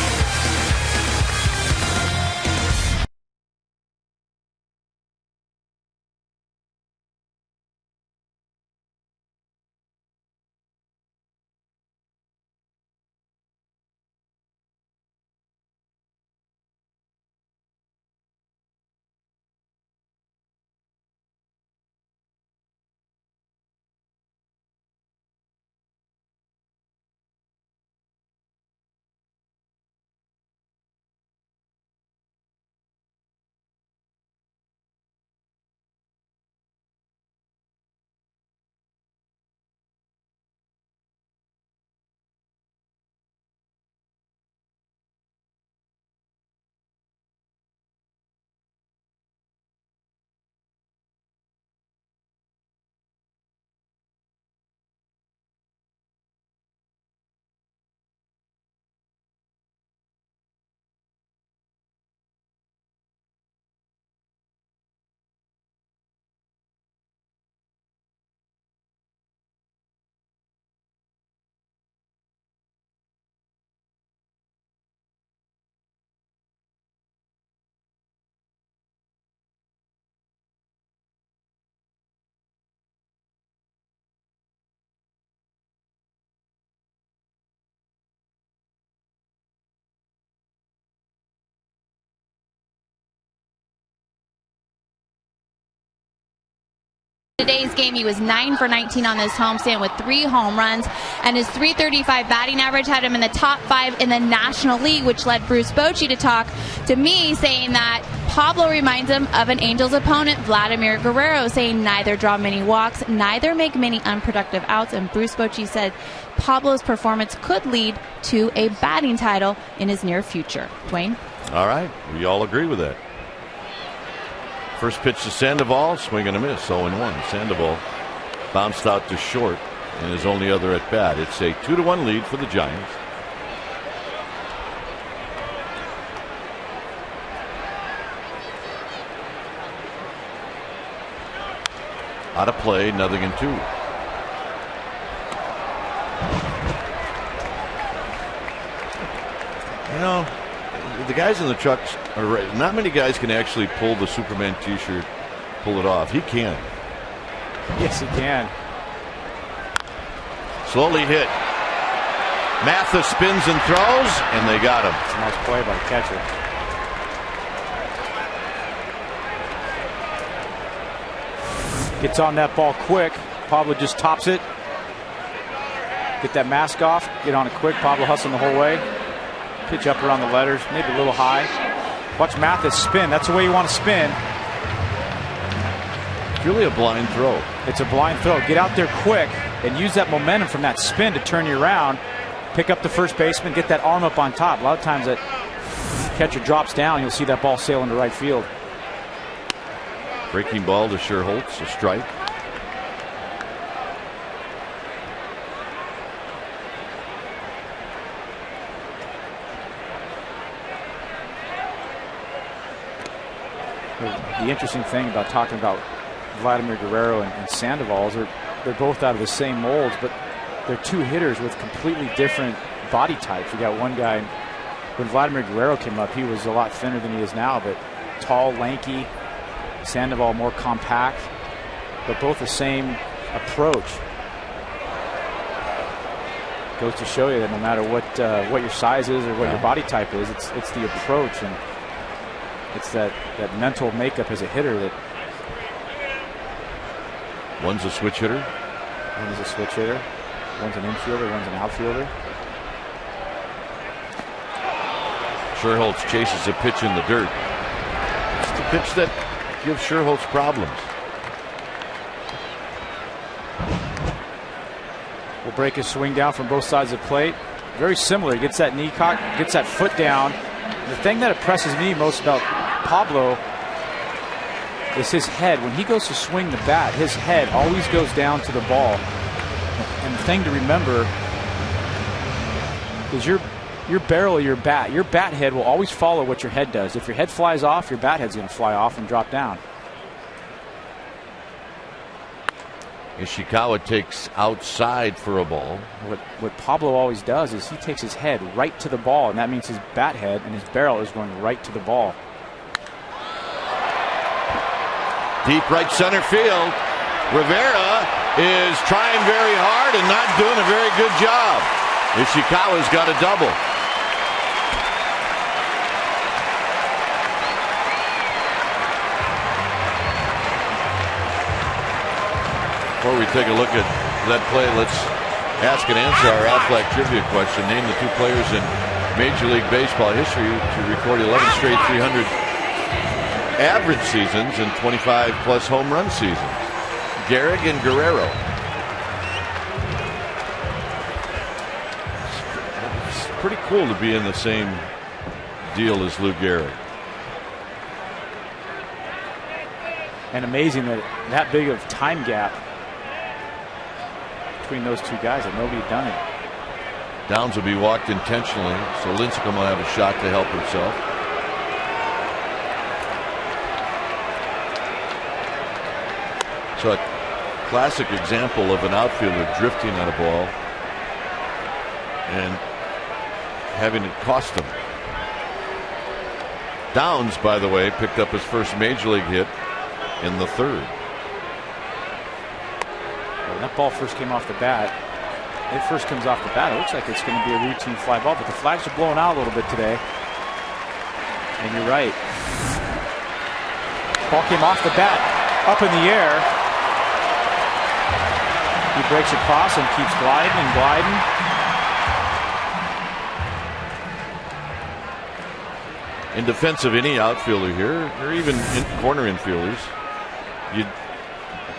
Today's game, he was 9 for 19 on this homestand with 3 home runs, and his .335 batting average had him in the top 5 in the National League, which led Bruce Bochy to talk to me, saying that Pablo reminds him of an Angels opponent, Vladimir Guerrero, saying neither draw many walks, neither make many unproductive outs, and Bruce Bochy said Pablo's performance could lead to a batting title in his near future. Dwayne? All right, we all agree with that. First pitch to Sandoval, swing and a miss, 0-1. Sandoval bounced out to short in his only other at bat. It's a 2-1 lead for the Giants. Out of play, 0-2. You know, the guys in the trucks are right. Not many guys can actually pull the Superman t-shirt, pull it off. He can. Yes, he can. Slowly hit. Mathis spins and throws, and they got him. It's a nice play by the catcher. Gets on that ball quick. Pablo just tops it. Get that mask off. Get on it quick. Pablo hustling the whole way. Pitch up around the letters, maybe a little high. Watch Mathis spin. That's the way you want to spin. It's really a blind throw. It's a blind throw. Get out there quick and use that momentum from that spin to turn you around. Pick up the first baseman, get that arm up on top. A lot of times that catcher drops down, you'll see that ball sail into right field. Breaking ball to Sherholtz, a strike. The interesting thing about talking about Vladimir Guerrero and Sandoval is they're both out of the same molds, but they're 2 hitters with completely different body types. You got one guy, when Vladimir Guerrero came up, he was a lot thinner than he is now, but tall, lanky. Sandoval more compact, but both the same approach. Goes to show you that no matter what your size is or what your body type is, it's the approach, and it's that mental makeup as a hitter that. One's a switch hitter. One is a switch hitter. One's an infielder. One's an outfielder. Sherholtz chases a pitch in the dirt. It's the pitch that gives Sherholtz problems. He'll break his swing down from both sides of the plate. Very similar. He gets that knee cock, gets that foot down. The thing that impresses me most about Pablo is his head. When he goes to swing the bat, his head always goes down to the ball. And the thing to remember is your barrel of your bat head will always follow what your head does. If your head flies off, your bat head's going to fly off and drop down. Ishikawa takes outside for a ball. What Pablo always does is he takes his head right to the ball, and that means his bat head and his barrel is going right to the ball. Deep right center field. Rivera is trying very hard and not doing a very good job. Ishikawa's got a double. Before we take a look at that play, let's ask and answer our Aflac trivia question. Name the 2 players in Major League Baseball history to record 11 straight 300 average seasons and 25-plus home run seasons. Gehrig and Guerrero. It's pretty cool to be in the same deal as Lou Gehrig. And amazing that big of time gap between those 2 guys, that nobody had done it. Downs will be walked intentionally, so Lincecum will have a shot to help himself. So a classic example of an outfielder drifting on a ball and having it cost him. Downs, by the way, picked up his first major league hit in the 3rd. When that ball first came off the bat, it looks like it's going to be a routine fly ball, but the flags are blowing out a little bit today. And you're right. Ball came off the bat, up in the air. He breaks across and keeps gliding and gliding. In defense of any outfielder here, or even corner infielders,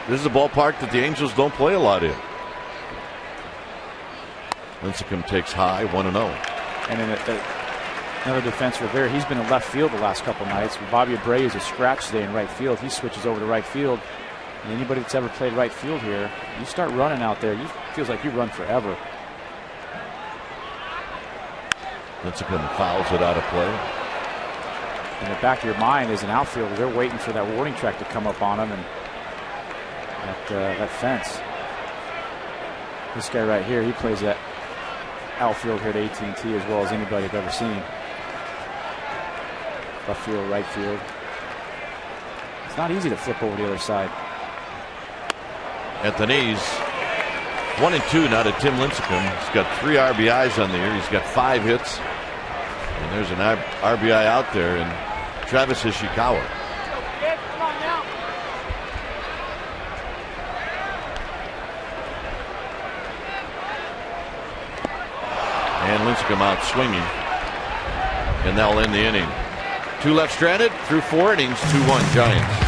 this is a ballpark that the Angels don't play a lot in. Lincecum takes high, 1-0. And then another defense, Rivera, he's been in left field the last couple nights. Bobby Abreu is a scratch today in right field. He switches over to right field. And anybody that's ever played right field here, you start running out there, it feels like you run forever. Lincecum fouls it out of play. In the back of your mind as an outfielder, they're waiting for that warning track to come up on them and that fence. This guy right here, he plays that outfield here at AT as well as anybody I've ever seen. Left field, right field. It's not easy to flip over the other side. At the knees, 1-2 now to Tim Lincecum. He's got 3 RBIs on the year. He's got 5 hits. And there's an RBI out there, and Travis Ishikawa. And Lincecum out swinging. And that'll end the inning. 2 left stranded through 4 innings, 2-1 Giants.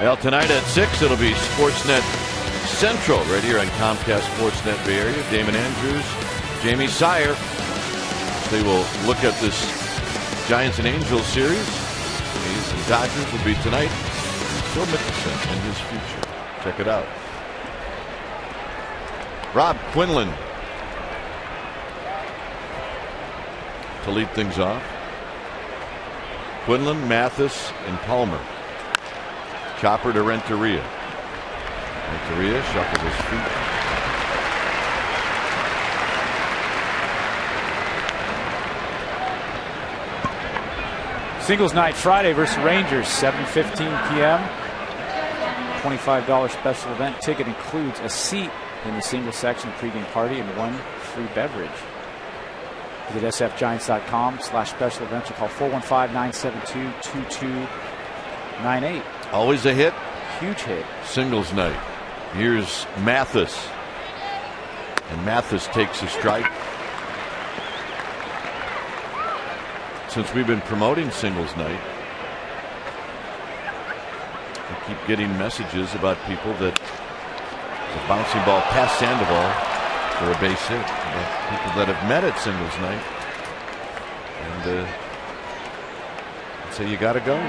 Well, tonight at 6, it'll be Sportsnet Central right here on Comcast Sportsnet Bay Area. Damon Andrews, Jamie Sire. They will look at this Giants and Angels series. A's and Dodgers will be tonight. Phil Mickelson and his future. Check it out. Rob Quinlan to lead things off. Quinlan, Mathis, and Palmer. Chopper to Renteria. Renteria shuffles his feet. Singles night Friday versus Rangers, 7:15 p.m. $25 special event ticket includes a seat in the single section pregame party and 1 free beverage. Visit sfgiants.com/special events or call 415-972-2298. Always a hit. Huge hit. Singles night. Here's Mathis. And Mathis takes a strike. Since we've been promoting singles night, we keep getting messages about people that the bouncing ball past Sandoval for a base hit. People that have met at singles night and say you got to go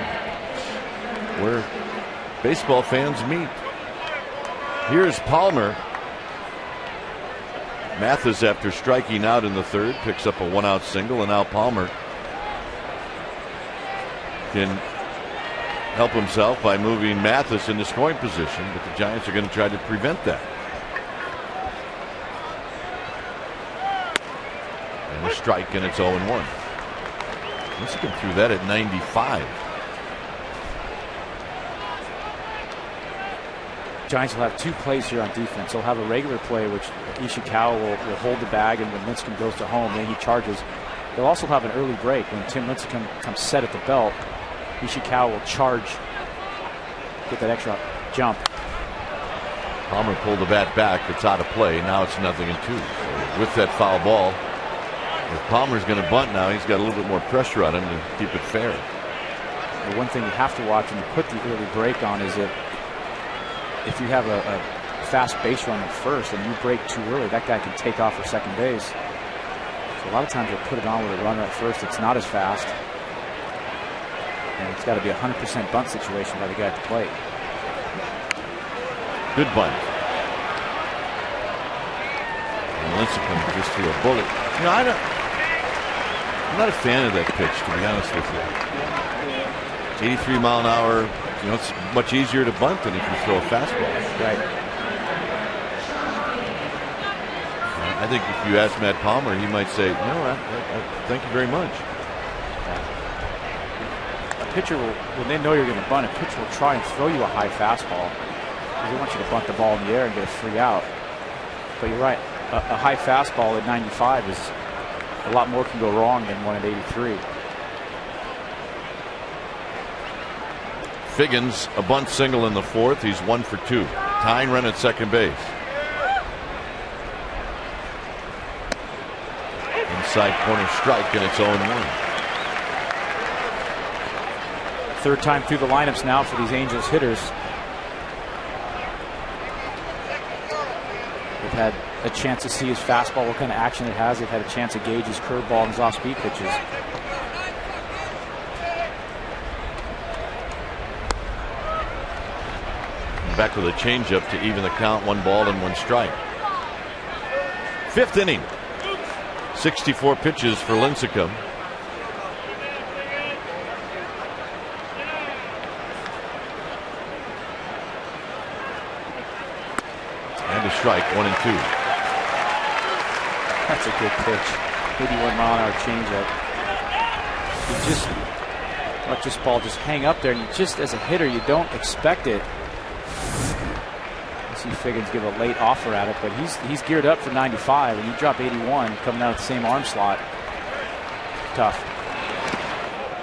where baseball fans meet. Here's Palmer. Mathis, after striking out in the third, picks up a 1-out single, and now Palmer can help himself by moving Mathis into scoring position, but the Giants are going to try to prevent that. And a strike, and it's 0-1. Lincecum threw that at 95. Giants will have 2 plays here on defense. They'll have a regular play, which Ishikawa will hold the bag, and when Lincecum goes to home, then he charges. They'll also have an early break. When Tim Lincecum comes set at the belt, Ishikawa will charge, get that extra jump. Palmer pulled the bat back. It's out of play. Now it's 0-2. So with that foul ball, if Palmer's going to bunt now, he's got a little bit more pressure on him to keep it fair. The one thing you have to watch when you put the early break on is if you have a fast base runner first and you break too early, that guy can take off for second base. So a lot of times you'll put it on with a runner at first. It's not as fast. And it's got to be a 100% bunt situation by the guy at the plate. Good bunt. And Lincecum just threw a bullet. You know, I'm not a fan of that pitch, to be honest with you. 83 mile an hour. You know, it's much easier to bunt than if you throw a fastball. Right. I think if you ask Matt Palmer, he might say, no, thank you very much. A pitcher will, when they know you're going to bunt, a pitcher will try and throw you a high fastball because they want you to bunt the ball in the air and get a free out. But you're right. A high fastball at 95 is a lot more can go wrong than one at 83. Figgins, a bunt single in the fourth. He's 1 for 2. Tying run at second base. Inside corner strike, and it's 0-1. Third time through the lineups now for these Angels hitters. They've had a chance to see his fastball, what kind of action it has. They've had a chance to gauge his curveball and his off-speed pitches. Back with a changeup to even the count. 1 ball and 1 strike. 5th inning. 64 pitches for Lincecum. And a strike. 1-2. That's a good pitch. 81 mile an hour changeup. You just let this ball just hang up there, and you just, as a hitter, you don't expect it. See Figgins give a late offer at it, but he's geared up for 95, and you drop 81 coming out of the same arm slot. Tough.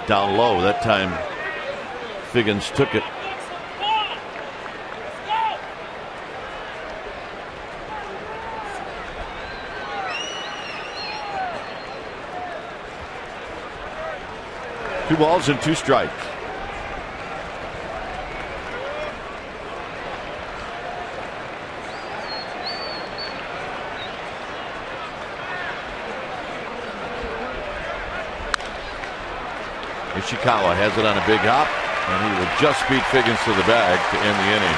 Down low. That time Figgins took it. Two balls and 2 strikes. Ishikawa has it on a big hop, and he will just beat Figgins to the bag to end the inning.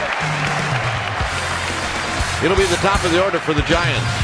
It'll be the top of the order for the Giants.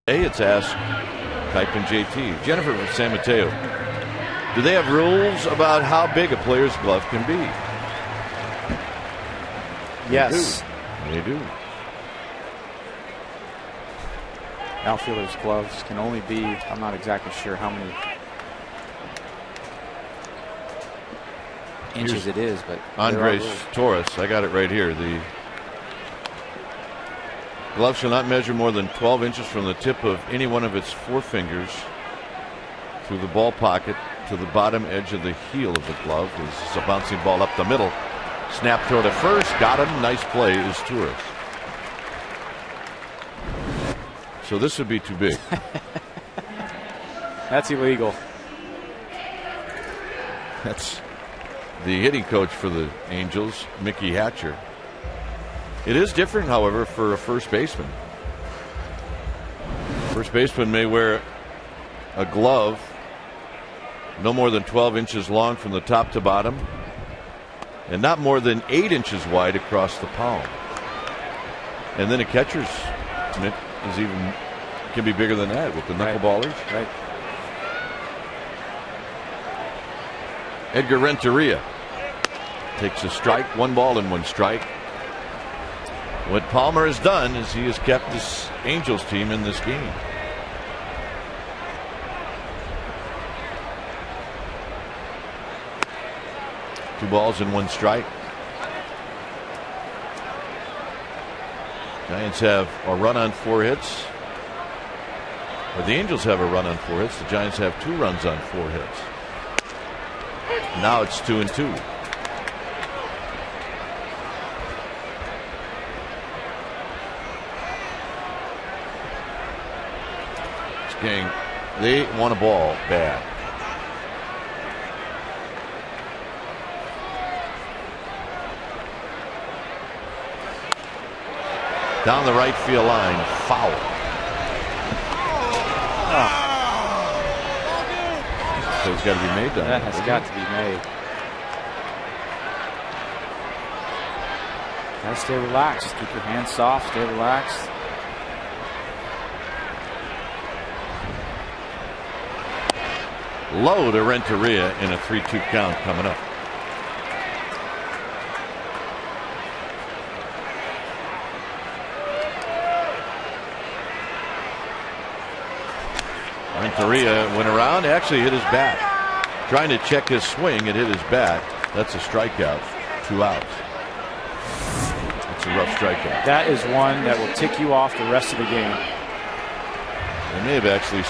Hey, it's Ask Type and JT. Jennifer from San Mateo. Do they have rules about how big a player's glove can be? Yes. They do. Outfielders' gloves can only be, I'm not exactly sure how many inches it is, but Andres Torres, I got it right here. The glove shall not measure more than 12 inches from the tip of any one of its four fingers through the ball pocket to the bottom edge of the heel of the glove. This is a bouncing ball up the middle. Snap throw to first. Got him. Nice play is Torres. So this would be too big. That's illegal. That's the hitting coach for the Angels, Mickey Hatcher. It is different, however, for a first baseman. First baseman may wear a glove no more than 12 inches long from the top to bottom and not more than 8 inches wide across the palm. And then a catcher's mitt is even can be bigger than that with the knuckleballers. Right. Edgar Renteria takes a strike, 1 ball and 1 strike. What Palmer has done is he has kept this Angels team in this game. Two balls and 1 strike. Giants have a run on 4 hits. Or the Angels have a run on 4 hits. The Giants have 2 runs on 4 hits. Now it's 2-2. Gang, they want a ball bad. Down the right field line, foul. So it's got to be made down That there, has got to be made. Gotta stay relaxed. Just keep your hands soft, stay relaxed. Low to Renteria in a 3-2 count coming up. Renteria went around, actually hit his bat. Trying to check his swing, it hit his bat. That's a strikeout. 2 outs. That's a rough strikeout. That is one that will tick you off the rest of the game. They may have actually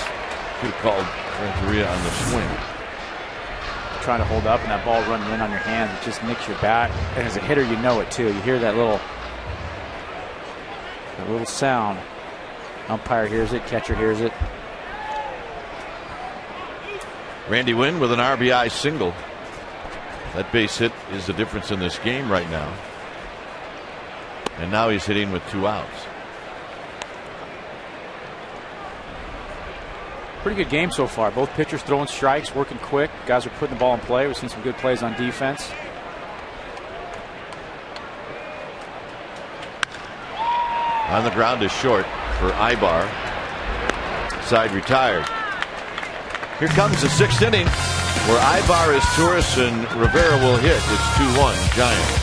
could have called Renteria on the swing. Trying to hold up and that ball running in on your hands, it just nicks your bat. And as a hitter, you know it too. You hear that little sound. Umpire hears it, catcher hears it. Randy Wynn with an RBI single. That base hit is the difference in this game right now. And now he's hitting with 2 outs. Pretty good game so far. Both pitchers throwing strikes, working quick. Guys are putting the ball in play. We've seen some good plays on defense. On the ground is short for Ibar. Side retired. Here comes the 6th inning where Ibar is Torres and Rivera will hit. It's 2-1 Giants.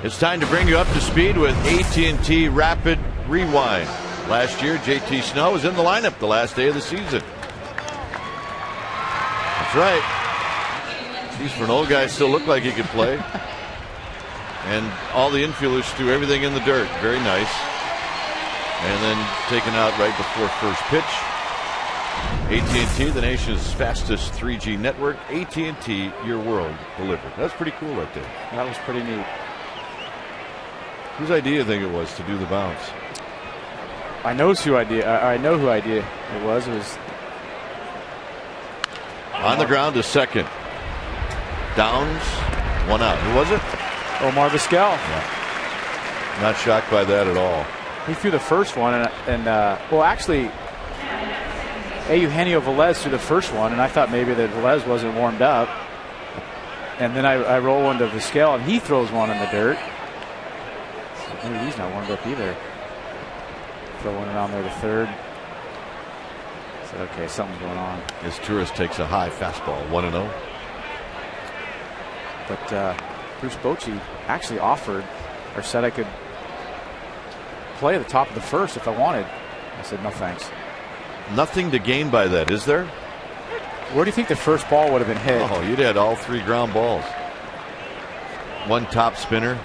It's time to bring you up to speed with AT Rapid Rewind. Last year, JT Snow was in the lineup the last day of the season. That's right. Geez, for an old guy, still looked like he could play. And all the infielders threw everything in the dirt. Very nice. And then taken out right before first pitch. AT&T, the nation's fastest 3G network. AT&T, your world delivered. That's pretty cool right there. That was pretty neat. Whose idea do you think it was to do the bounce? I know who idea it was. It was on the ground to second. Downs, 1 out. Who was it? Omar Vizquel. Yeah. Not shocked by that at all. He threw the first one, and well, actually, Eugenio Velez threw the first one, and I thought maybe that Velez wasn't warmed up. And then I roll one to Vizquel, and he throws one in the dirt. Maybe he's not warmed up either. Throw one around there to third. So, okay, something's going on. As Torres takes a high fastball, 1-0. But Bruce Bochy actually offered or said I could play at the top of the first if I wanted. I said, no thanks. Nothing to gain by that, is there? Where do you think the first ball would have been hit? Oh, you'd had all 3 ground balls. One top spinner,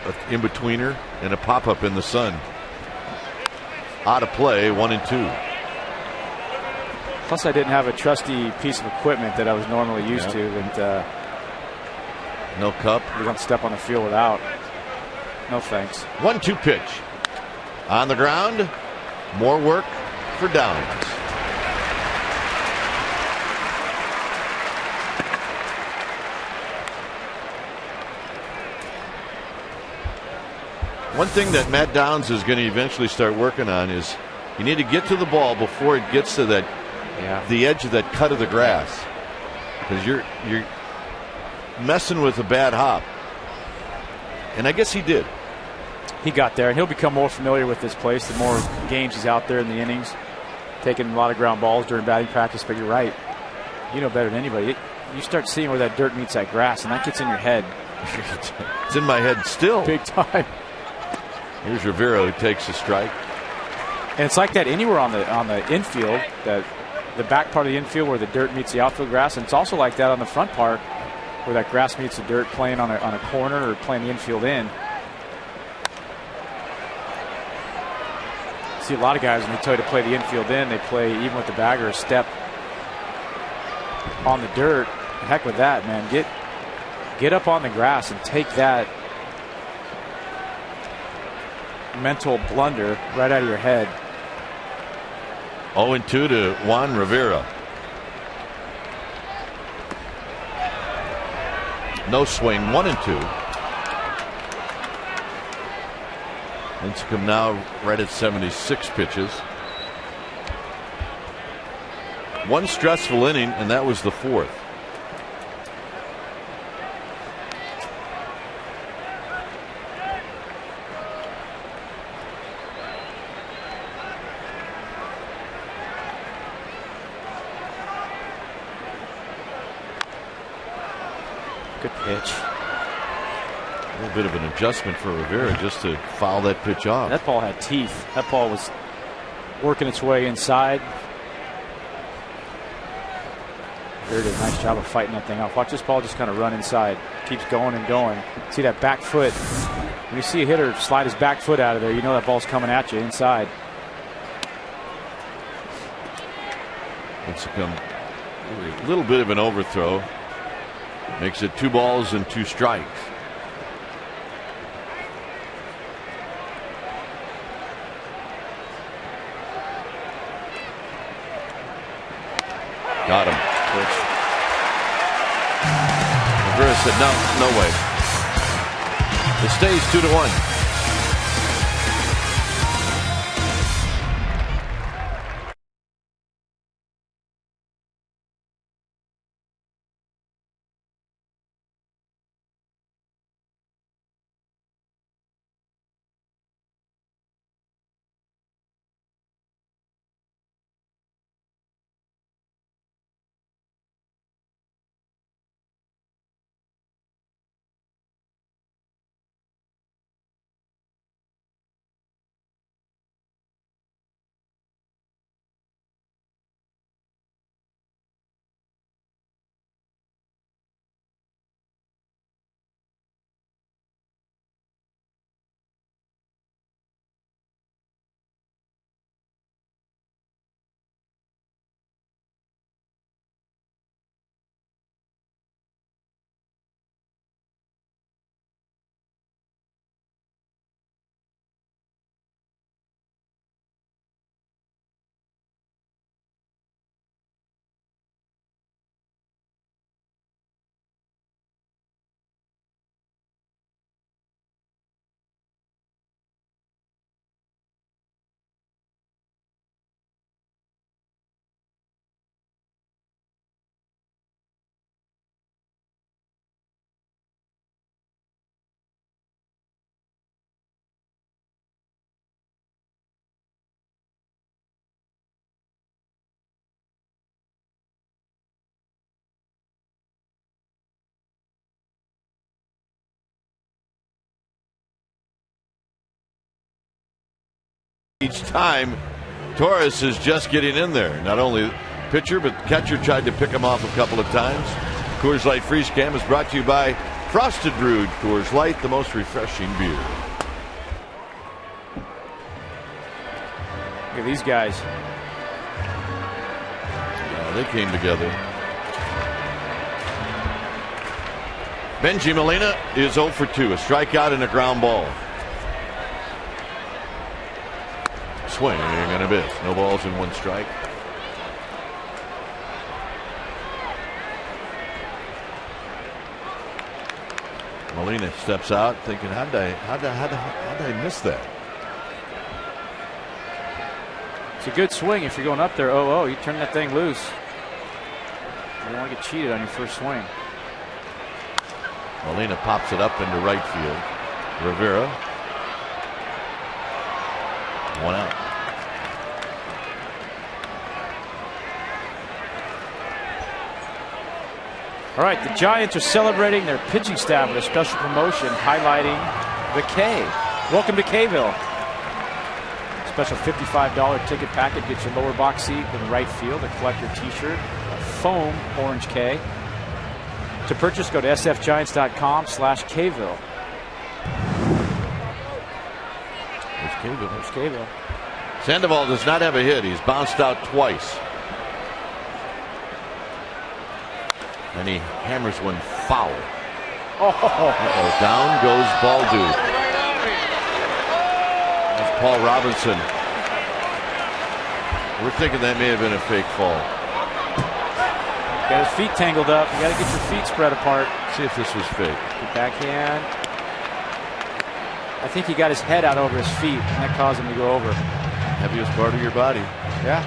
an in-betweener, and a pop-up in the sun. Out of play, 1-2. Plus, I didn't have a trusty piece of equipment that I was normally used to. And no cup. You're going to step on the field without. No thanks. 1-2 pitch. On the ground. More work for Downs. One thing that Matt Downs is going to eventually start working on is you need to get to the ball before it gets to that the edge of that cut of the grass, because messing with a bad hop. And I guess he did. He got there, and he'll become more familiar with this place the more games he's out there in the innings, taking a lot of ground balls during batting practice. But you're right. You know better than anybody. You start seeing where that dirt meets that grass, and that gets in your head. It's in my head still. Big time. Here's Rivera who takes a strike. And it's like that anywhere on the infield, the back part of the infield where the dirt meets the outfield grass. And it's also like that on the front part where that grass meets the dirt, playing on a corner or playing the infield in. See a lot of guys when they tell you to play the infield in, they play even with the bagger a step on the dirt. Heck with that, man. Get up on the grass and take that mental blunder right out of your head. 0-2 to Juan Rivera. No swing, 1-2. Lincecum now right at 76 pitches. One stressful inning, and that was the fourth. Good pitch. A little bit of an adjustment for Rivera just to foul that pitch off. That ball had teeth. That ball was working its way inside. Rivera did a nice job of fighting that thing off. Watch this ball just kind of run inside. Keeps going and going. See that back foot. When you see a hitter slide his back foot out of there, you know that ball's coming at you inside. Lincecum, a little bit of an overthrow. Makes it 2 balls and 2 strikes. Got him. Rivera said, no way. It stays 2-1. Each time, Torres is just getting in there. Not only pitcher, but catcher tried to pick him off a couple of times. Coors Light Freeze Cam is brought to you by Frosted Brewed Coors Light, the most refreshing beer. Look at these guys. Yeah, they came together. Benji Molina is 0 for 2, a strikeout and a ground ball. Swing and a miss. No balls and 1 strike. Molina steps out thinking, how did I miss that? It's a good swing if you're going up there 0-0. You turn that thing loose. You don't want to get cheated on your first swing. Molina pops it up into right field. Rivera. One out. All right, the Giants are celebrating their pitching staff with a special promotion highlighting the K. Welcome to K-ville. Special $55 ticket packet gets your lower box seat in right field, a collector t-shirt, a foam orange K. To purchase, go to sfgiants.com/Kville. There's Kville. There's Kville. Sandoval does not have a hit. He's bounced out twice. And he hammers one foul. Uh-oh. Down goes Baldu. That's Paul Robinson. We're thinking that may have been a fake fall. Got his feet tangled up. You got to get your feet spread apart. See if this was fake. Good backhand. I think he got his head out over his feet, and that caused him to go over. Heaviest part of your body. Yeah.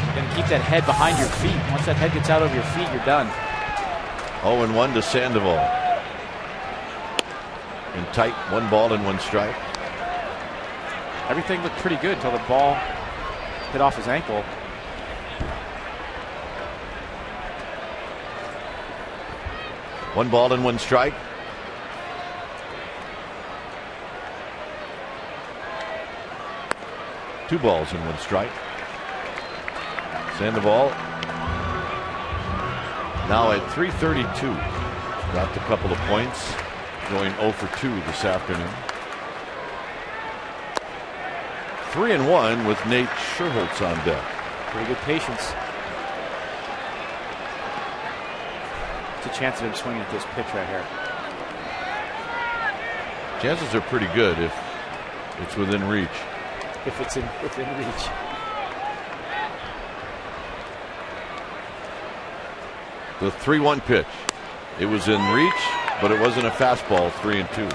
You're going to keep that head behind your feet. Once that head gets out over your feet, you're done. 0-1 to Sandoval. In tight, 1 ball and 1 strike. Everything looked pretty good until the ball hit off his ankle. One ball and 1 strike. Two balls and 1 strike. Sandoval now at 332. Dropped a couple of points. Going 0 for 2 this afternoon. 3-1 with Nate Scherholtz on deck. Pretty good patience. It's a chance of him swinging at this pitch right here. Chances are pretty good if it's within reach. If it's within reach. The 3-1 pitch. It was in reach, but it wasn't a fastball. 3-2.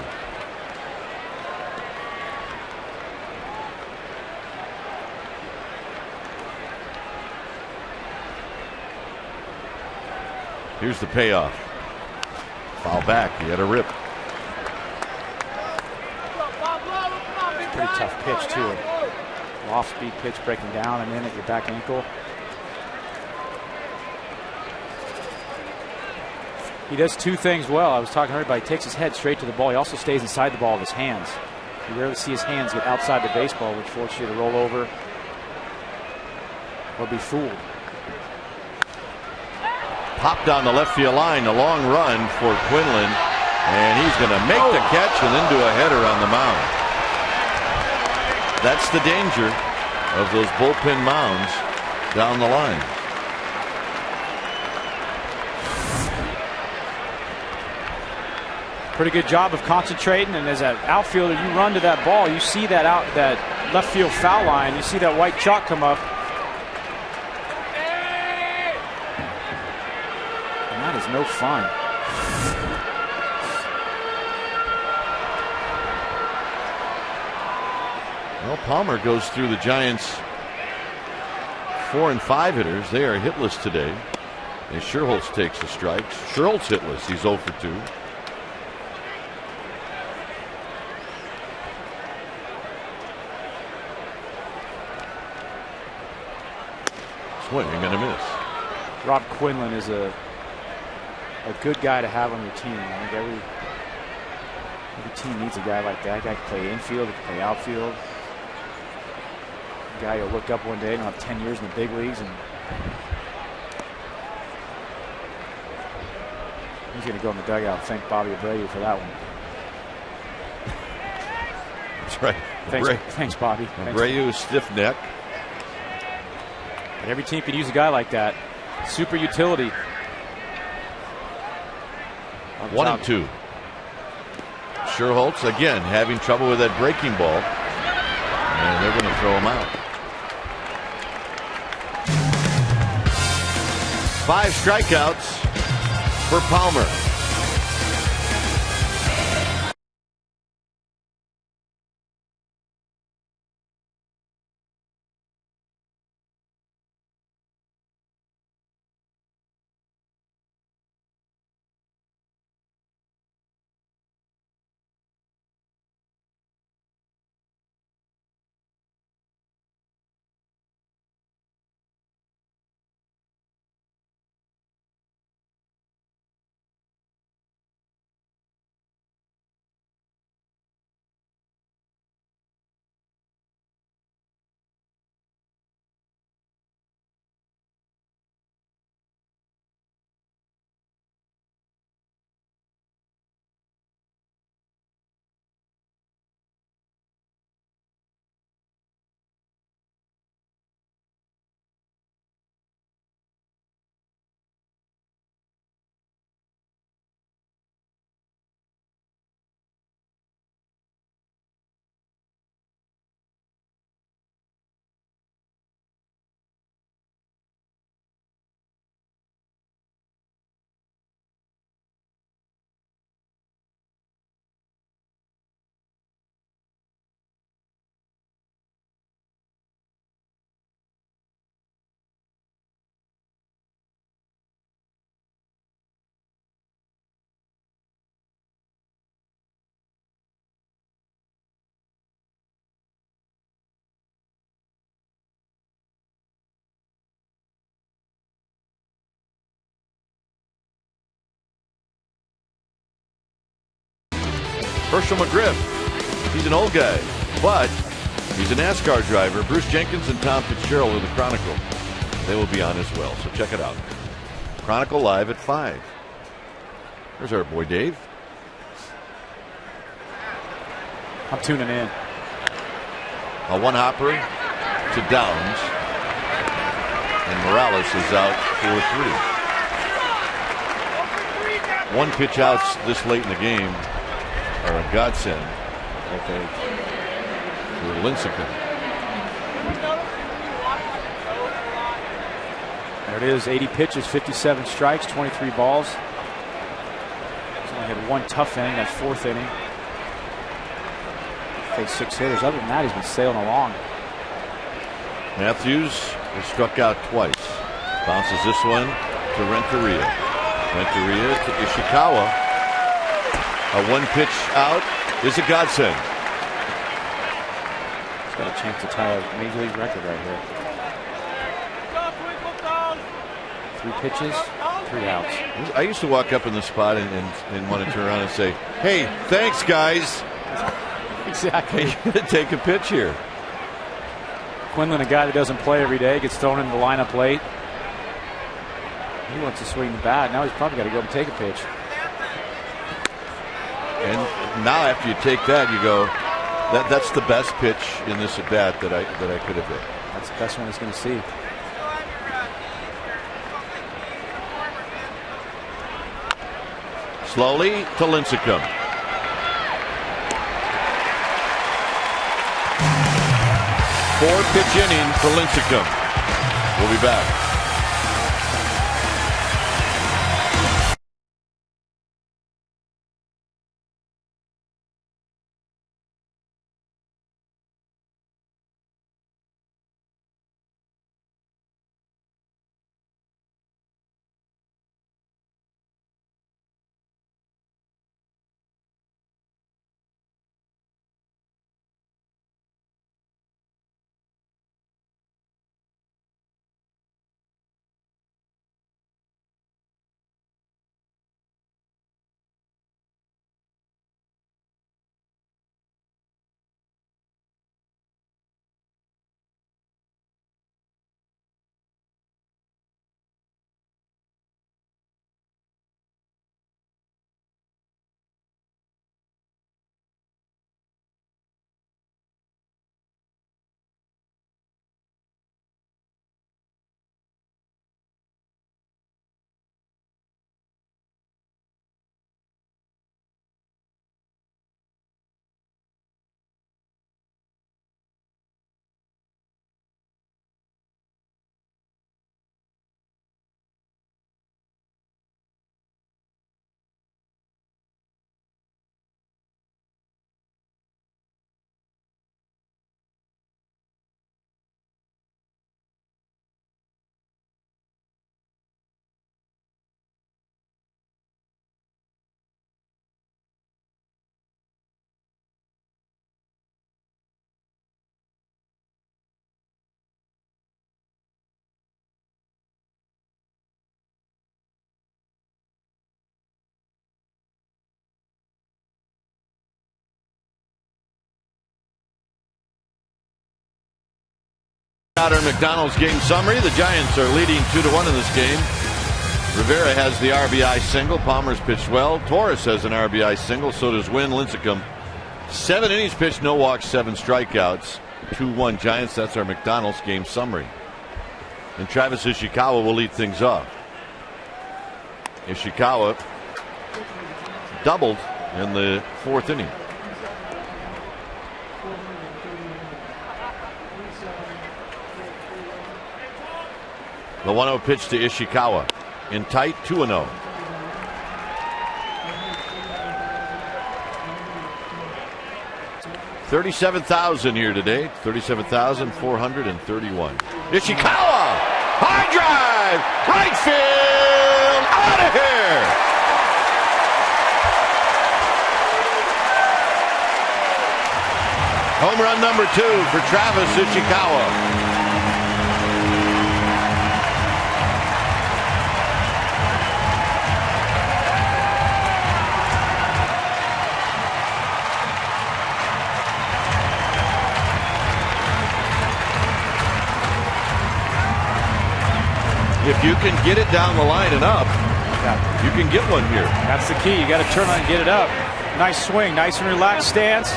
Here's the payoff. Foul back. He had a rip. Pretty tough pitch too. Off speed pitch breaking down and in at your back ankle. He does two things well. I was talking to everybody. He takes his head straight to the ball. He also stays inside the ball with his hands. You rarely see his hands get outside the baseball, which forces you to roll over or be fooled. Pop down the left field line, a long run for Quinlan, and he's going to make the catch and then do a header on the mound. That's the danger of those bullpen mounds down the line. Pretty good job of concentrating, and as an outfielder, you run to that ball, you see that that left field foul line, you see that white chalk come up. And that is no fun. Well, Palmer goes through the Giants' 4 and 5 hitters. They are hitless today. And Scherholtz takes a strike. Scherholtz hitless. He's 0 for 2. Swing and a miss. Rob Quinlan is a good guy to have on your team. I think every team needs a guy like that. A guy can play infield, can play outfield. A guy you'll look up one day and have 10 years in the big leagues, and he's going to go in the dugout. Thank Bobby Abreu for that one. That's right. Thanks Bobby. Abreu, stiff neck. But every team can use a guy like that. Super utility. 1-2. Scherholtz again having trouble with that breaking ball, and they're going to throw him out. 5 strikeouts for Palmer. Herschel McGriff. He's an old guy, but he's a NASCAR driver. Bruce Jenkins and Tom Fitzgerald of the Chronicle. They will be on as well, so check it out. Chronicle live at 5. There's our boy Dave. I'm tuning in. A one-hopper to Downs. And Morales is out for 3. One pitch outs this late in the game are a godsend. Okay. For Lincecum. There it is. 80 pitches, 57 strikes, 23 balls. He's only had one tough inning, that 4th inning. Faced 6 hitters. Other than that, he's been sailing along. Matthews was struck out twice. Bounces this one to Renteria. Renteria to Ishikawa. A one pitch out is a godsend. He's got a chance to tie a major league record right here. 3 pitches, 3 outs. I used to walk up in the spot and want to turn around and say, "Hey, thanks, guys." Exactly. Hey, take a pitch here. Quinlan, a guy that doesn't play every day, gets thrown into the lineup late. He wants to swing the bat. Now he's probably got to go and take a pitch. And now after you take that, you go, that's the best pitch in this at bat that I could have hit. That's the best one he's going to see. Slowly to Lincecum. Four-pitch inning for Lincecum. We'll be back. Our McDonald's game summary. The Giants are leading 2-1 in this game. Rivera has the RBI single. Palmer's pitched well. Torres has an RBI single. So does Wynn. Lincecum. 7 innings pitched, no walks, 7 strikeouts. 2-1 Giants. That's our McDonald's game summary. And Travis Ishikawa will lead things off. Ishikawa doubled in the 4th inning. The 1-0 pitch to Ishikawa. In tight, 2-0. $37,000 here today. 37,431. Ishikawa! High drive! Right field! Out of here! Home run number 2 for Travis Ishikawa. If you can get it down the line and up, you can get one here. That's the key. You got to turn on and get it up. Nice swing, nice and relaxed stance.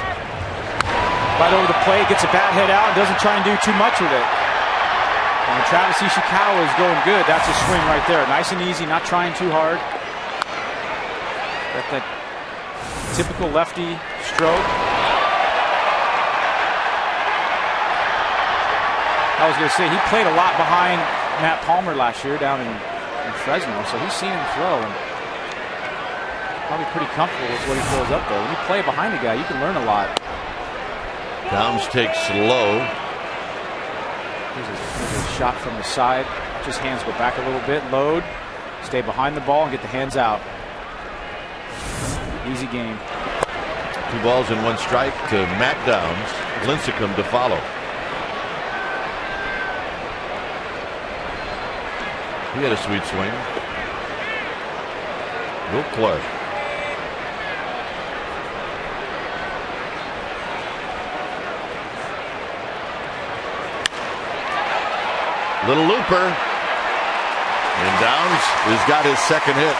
Right over the plate, gets a bat head out, and doesn't try and do too much with it. And Travis Ishikawa is going good. That's a swing right there. Nice and easy, not trying too hard. Got that typical lefty stroke. I was going to say, he played a lot behind Matt Palmer last year down in Fresno, so he's seen him throw and probably pretty comfortable with what he throws up there. When you play behind a guy, you can learn a lot. Downs takes low. Here's a shot from the side. Watch his hands go back a little bit. Load. Stay behind the ball and get the hands out. Easy game. 2 balls and 1 strike to Matt Downs. Lincecum to follow. He had a sweet swing. Will Clark. Little looper. And Downs has got his second hit.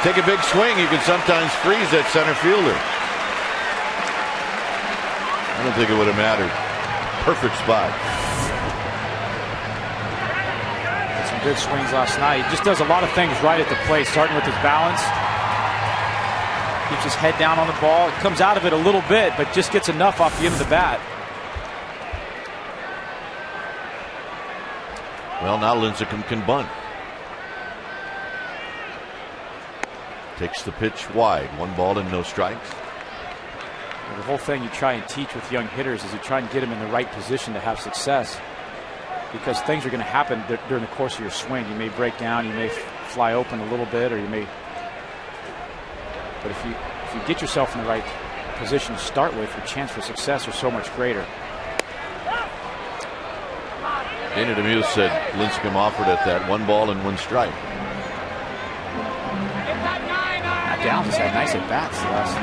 Take a big swing, you can sometimes freeze that center fielder. I don't think it would have mattered. Perfect spot. Some good swings last night. He just does a lot of things right at the plate, starting with his balance. Keeps his head down on the ball. It comes out of it a little bit, but just gets enough off the end of the bat. Well, now Lincecum can bunt. Takes the pitch wide. 1 ball and no strikes. The whole thing you try and teach with young hitters is you try and get them in the right position to have success, because things are going to happen during the course of your swing. You may break down, you may fly open a little bit, or you may. But if you get yourself in the right position to start with, your chance for success is so much greater. Dana Demuse said Lincecum offered at that 1 ball and 1 strike. Matt Downs has had nice at bats the last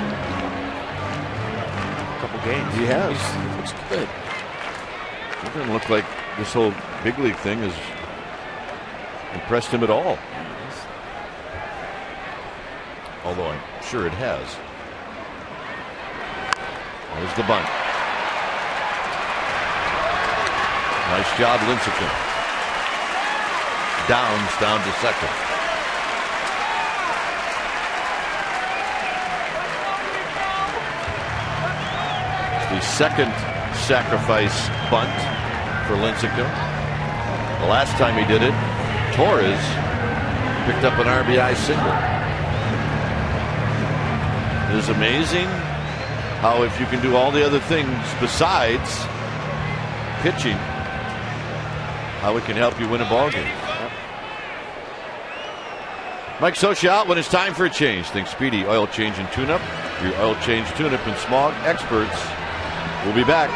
couple games. He has. He looks good. It doesn't look like this whole big league thing has impressed him at all. Although I'm sure it has. There's the bunt. Nice job, Lincecum. Downs down to second. The second sacrifice bunt for Lincecum. The last time he did it, Torres picked up an RBI single. It is amazing how, if you can do all the other things besides pitching, how it can help you win a ball game. Mike Socia out when it's time for a change. Think Speedy Oil Change and Tune-Up. Your oil change, tune-up, and smog experts. We'll be back.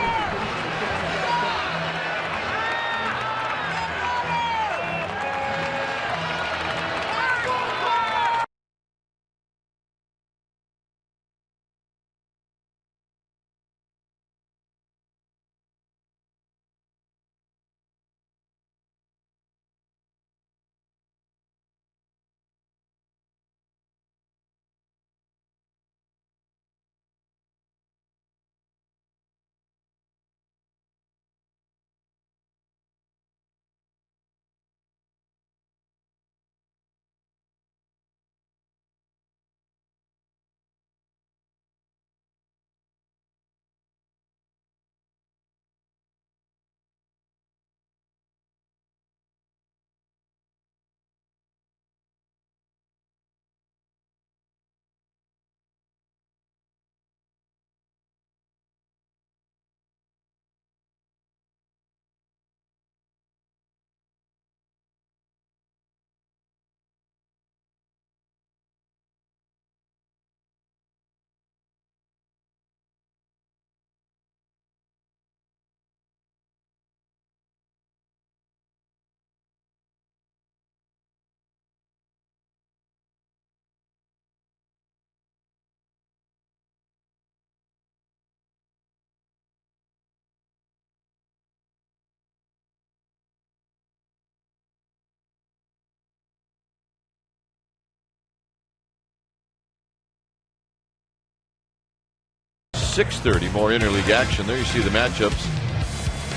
6:30, more interleague action. There you see the matchups.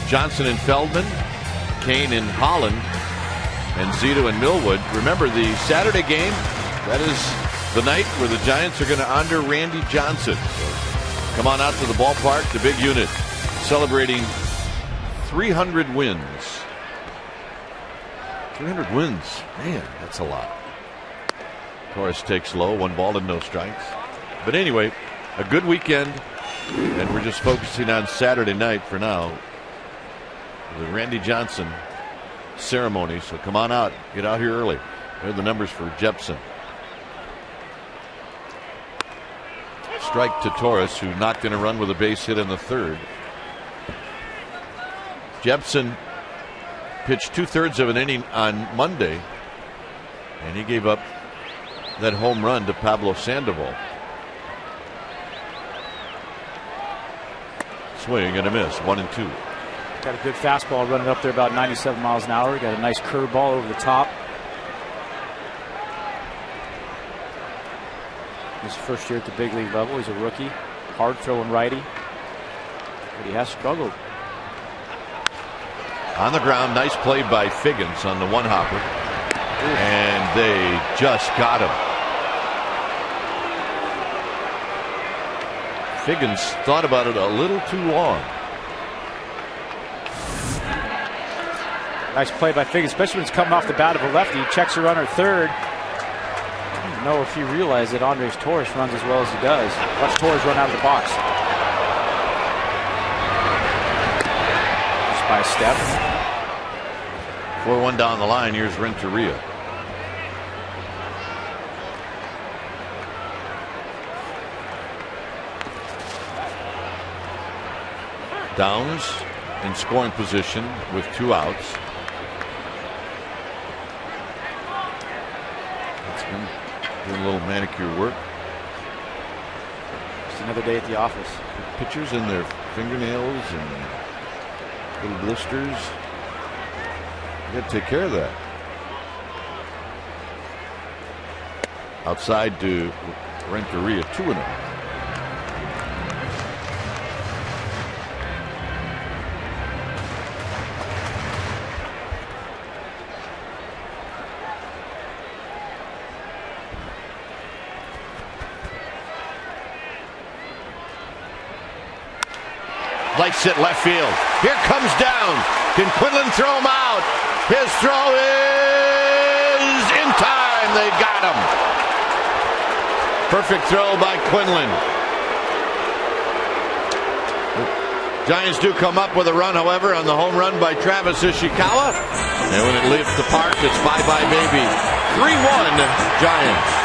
Johnson and Feldman, Kane and Holland, and Zito and Millwood. Remember the Saturday game? That is the night where the Giants are going to honor Randy Johnson. So come on out to the ballpark, the big unit, celebrating 300 wins. 300 wins. Man, that's a lot. Torres takes low, 1 ball and no strikes. But anyway, a good weekend, and we're just focusing on Saturday night for now. The Randy Johnson ceremony. So come on out. Get out here early. There are the numbers for Jepsen. Strike to Torres, who knocked in a run with a base hit in the 3rd. Jepsen pitched 2/3 of an inning on Monday, and he gave up that home run to Pablo Sandoval. Swing and a miss, 1-2. Got a good fastball running up there about 97 miles an hour. Got a nice curveball over the top. His first year at the big league level. He's a rookie. Hard throwing righty. But he has struggled. On the ground, nice play by Figgins on the one hopper. And they just got him. Figgins thought about it a little too long. Nice play by Figgins, especially when it's coming off the bat of a lefty. He checks a runner 3rd. I don't know if you realize that Andres Torres runs as well as he does. Watch Torres run out of the box. Just by a step. 4-1 down the line. Here's Renteria. Downs in scoring position with 2 outs. That's him doing a little manicure work. Just another day at the office. Pitchers in their fingernails and little blisters. You got to take care of that. Outside to Renteria, 2-0. Lights hit left field. Here comes down. Can Quinlan throw him out? His throw is in time. They got him. Perfect throw by Quinlan. The Giants do come up with a run, however, on the home run by Travis Ishikawa. And when it leaves the park, it's bye-bye, baby. 3-1 Giants.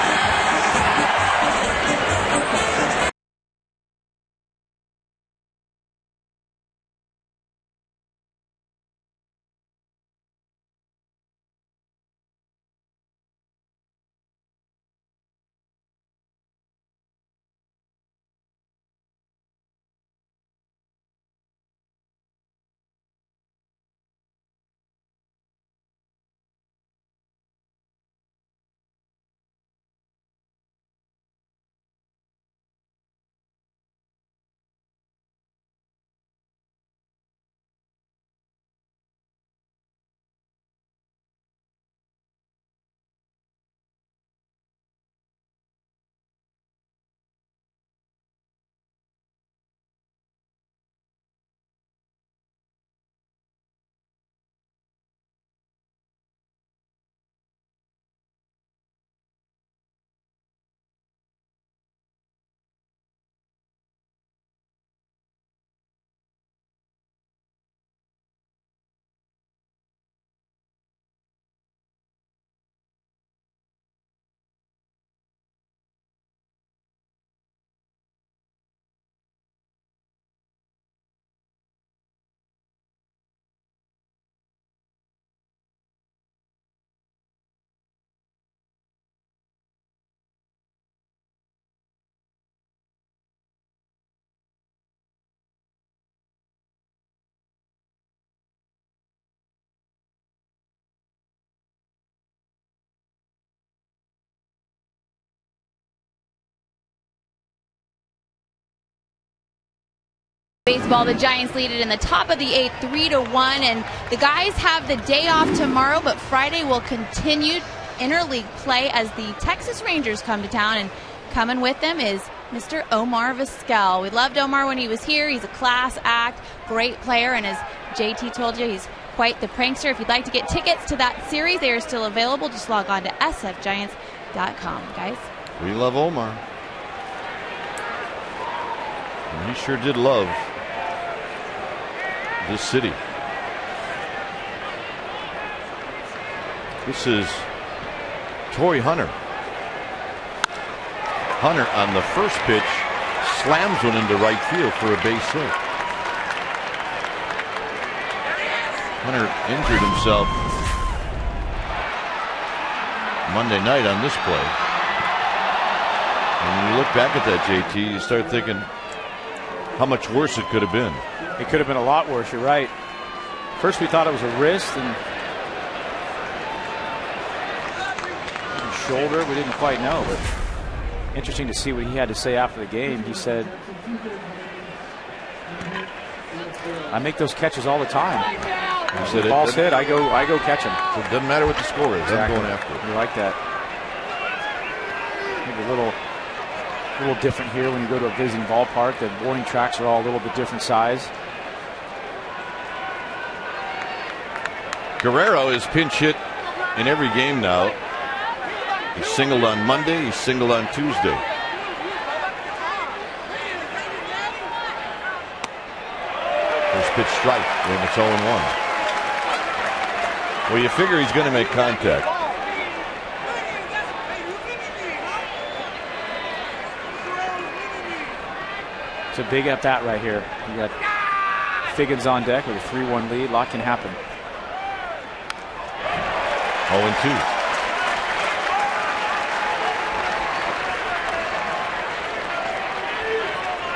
ball. The Giants lead it in the top of the 8th, 3-1. And the guys have the day off tomorrow, but Friday will continue interleague play as the Texas Rangers come to town. And coming with them is Mr. Omar Vizquel. We loved Omar when he was here. He's a class act, great player, and as JT told you, he's quite the prankster. If you'd like to get tickets to that series, they are still available. Just log on to sfgiants.com, guys. We love Omar. And he sure did love this city. This is Torrey Hunter. Hunter on the first pitch slams one into right field for a base hit. Hunter injured himself Monday night on this play. And when you look back at that, JT, you start thinking how much worse it could have been. It could have been a lot worse, you're right. First we thought it was a wrist and shoulder. We didn't quite know, but interesting to see what he had to say after the game. He said, I make those catches all the time. He said, ball's hit, I go catch him. So it doesn't matter what the score is. Exactly. I'm going after it. You like that? Maybe a little different here when you go to a visiting ballpark. The warning tracks are all a little bit different size. Guerrero is pinch hit in every game now. He singled on Monday. He singled on Tuesday. First pitch strike when it's 0-1. Well, you figure he's going to make contact. It's a big at-bat right here. You got Figgins on deck with a 3-1 lead. A lot can happen. 0-2.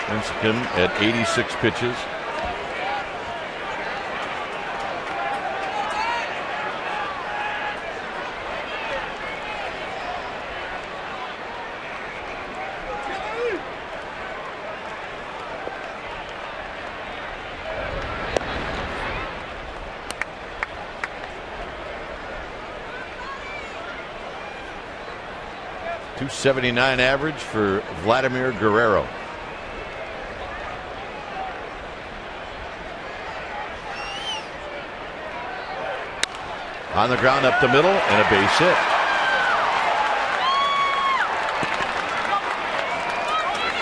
Lincecum at 86 pitches. .279 average for Vladimir Guerrero. On the ground up the middle and a base hit.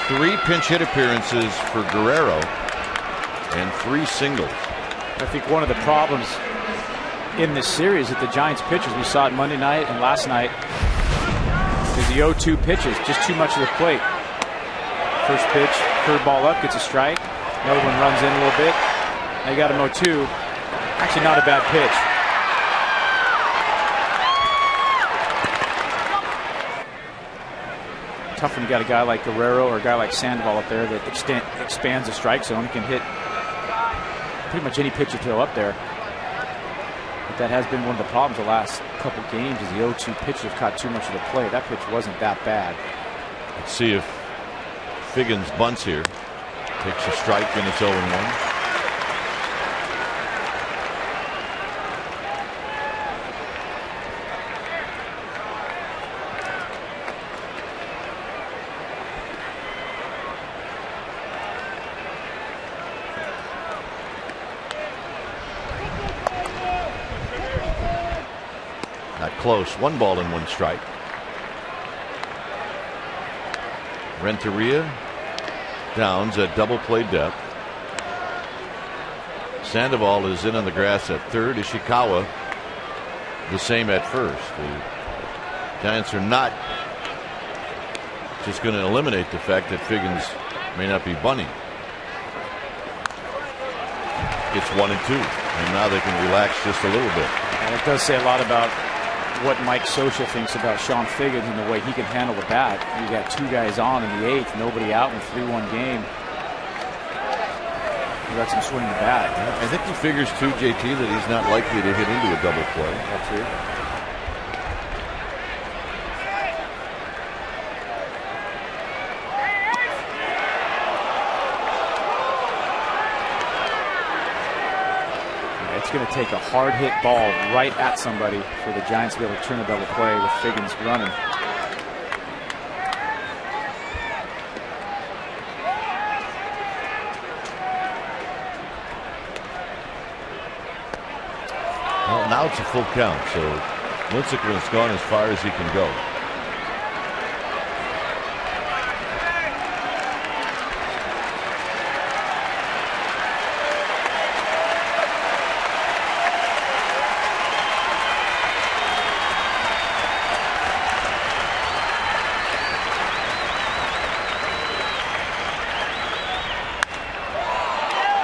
Three pinch hit appearances for Guerrero and 3 singles. I think one of the problems in this series that the Giants pitchers, we saw it Monday night and last night, is the 0-2 pitches, just too much of the plate. First pitch, curveball up, gets a strike. Another one runs in a little bit. Now you got him 0-2. Actually not a bad pitch. Tough when you got a guy like Guerrero or a guy like Sandoval up there that expands the strike zone. He can hit pretty much any pitch you throw up there. But that has been one of the problems the last couple games is the 0-2 pitches have caught too much of the play. That pitch wasn't that bad. Let's see if Figgins bunts here. Takes a strike and it's 0-1. Close. 1 ball and 1 strike. Renteria Downs at double play depth. Sandoval is in on the grass at third. Ishikawa the same at first. The Giants are not just going to eliminate the fact that Figgins may not be bunting. It's 1-2, and now they can relax just a little bit. And it does say a lot about what Mike Scioscia thinks about Sean Figgins and the way he can handle the bat. You got 2 guys on in the 8th, nobody out in a 3-1 game. He lets him swing the bat. I think he figures too, JT, that he's not likely to hit into a double play. That's it. It's going to take a hard hit ball right at somebody for the Giants to be able to turn a double play with Figgins running. Well, now it's a full count, so Lincecum has gone as far as he can go.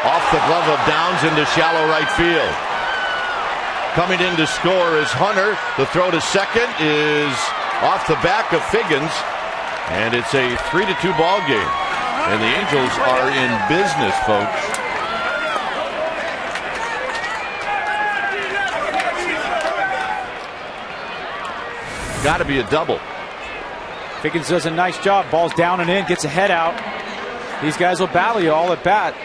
Off the glove of Downs into shallow right field. Coming in to score is Hunter. The throw to second is off the back of Figgins. And it's a 3-2 ball game. And the Angels are in business, folks. Got to be a double. Figgins does a nice job. Ball's down and in, gets a head out. These guys will battle you all at bat.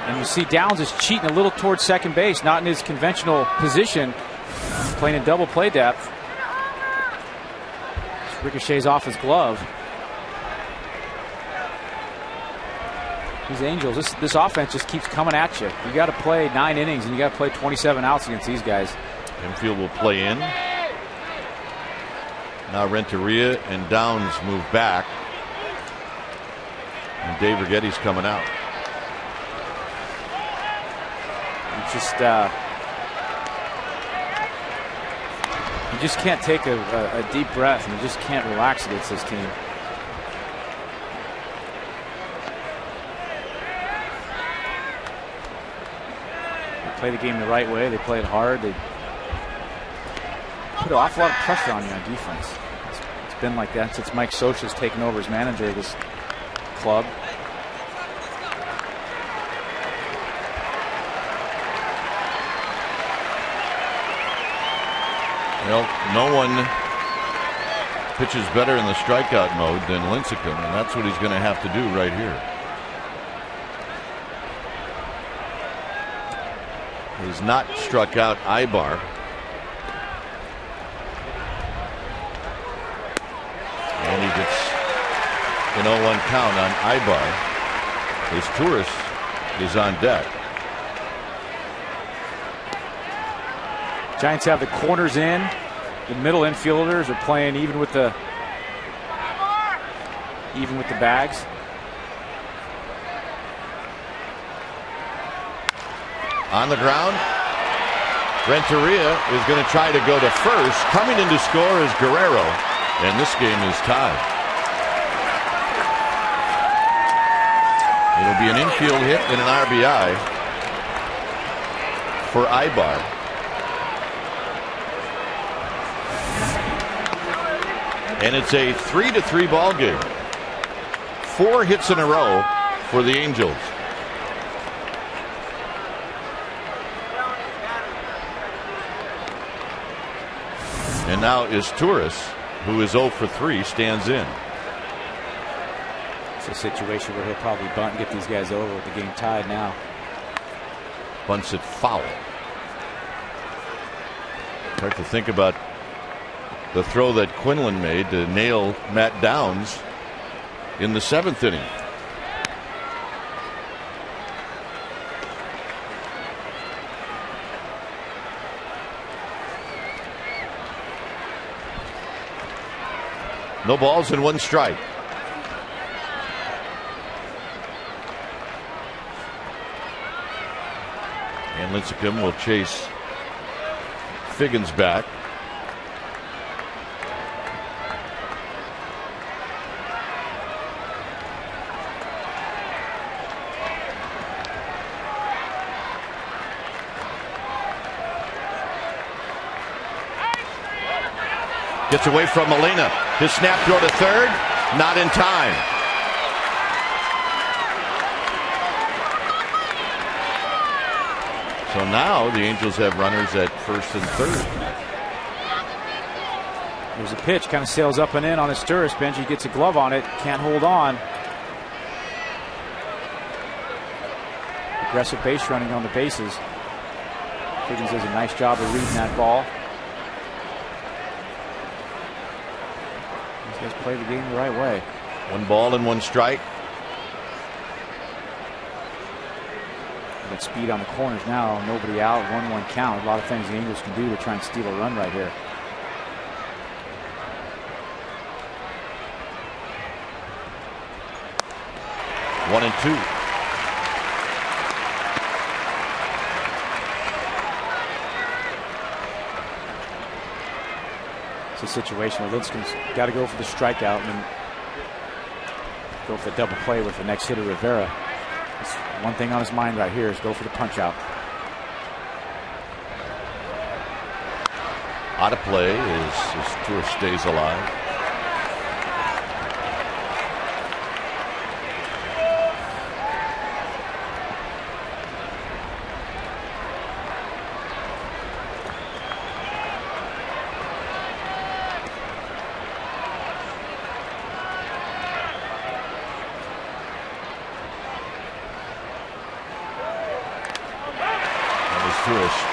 And you see Downs is cheating a little towards second base, not in his conventional position, playing in double play depth. Ricochets off his glove. These Angels, this offense just keeps coming at you. You got to play 9 innings and you got to play 27 outs against these guys. Infield will play in. Now Renteria and Downs move back. And Dave Righetti's coming out. You just can't take a deep breath, and you just can't relax against this team. They play the game the right way. They play it hard. They put an awful lot of pressure on you on defense. It's been like that since Mike Scioscia's taken over as manager of this club. Well, no one pitches better in the strikeout mode than Lincecum, and that's what he's going to have to do right here. He's not struck out Ibar. And he gets an 0-1 count on Ibar. His Tourist is on deck. Giants have the corners in. The middle infielders are playing even with the bags. On the ground, Renteria is going to try to go to first. Coming in to score is Guerrero, and this game is tied. It'll be an infield hit and an RBI for Ibar. And it's a 3-3 ball game. 4 hits in a row for the Angels. And now is Tourist, who is 0 for 3, stands in. It's a situation where he'll probably bunt and get these guys over with the game tied now. Bunts it foul. Hard to think about the throw that Quinlan made to nail Matt Downs in the 7th inning. No balls and 1 strike. And Lincecum will chase Figgins back. Gets away from Molina. His snap throw to third. Not in time. So now the Angels have runners at first and third. There's a pitch, kind of sails up and in on his Turris. Benji gets a glove on it, can't hold on. Aggressive base running on the bases. Higgins does a nice job of reading that ball. These guys play the game the right way. 1 ball and 1 strike. Got speed on the corners now. Nobody out. 1-1 count. A lot of things the Angels can do to try and steal a run right here. One and 2. It's a situation where Lincecum's got to go for the strikeout and then go for the double play with the next hitter, Rivera. That's one thing on his mind right here is go for the punch out. Out of play as Tour stays alive.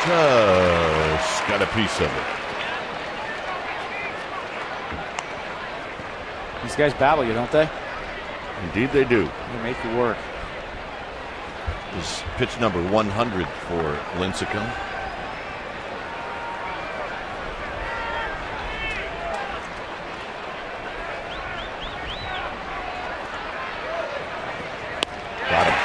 Just got a piece of it. These guys battle you, don't they? Indeed they do. They make you work. This is pitch number 100 for Lincecum. Got him.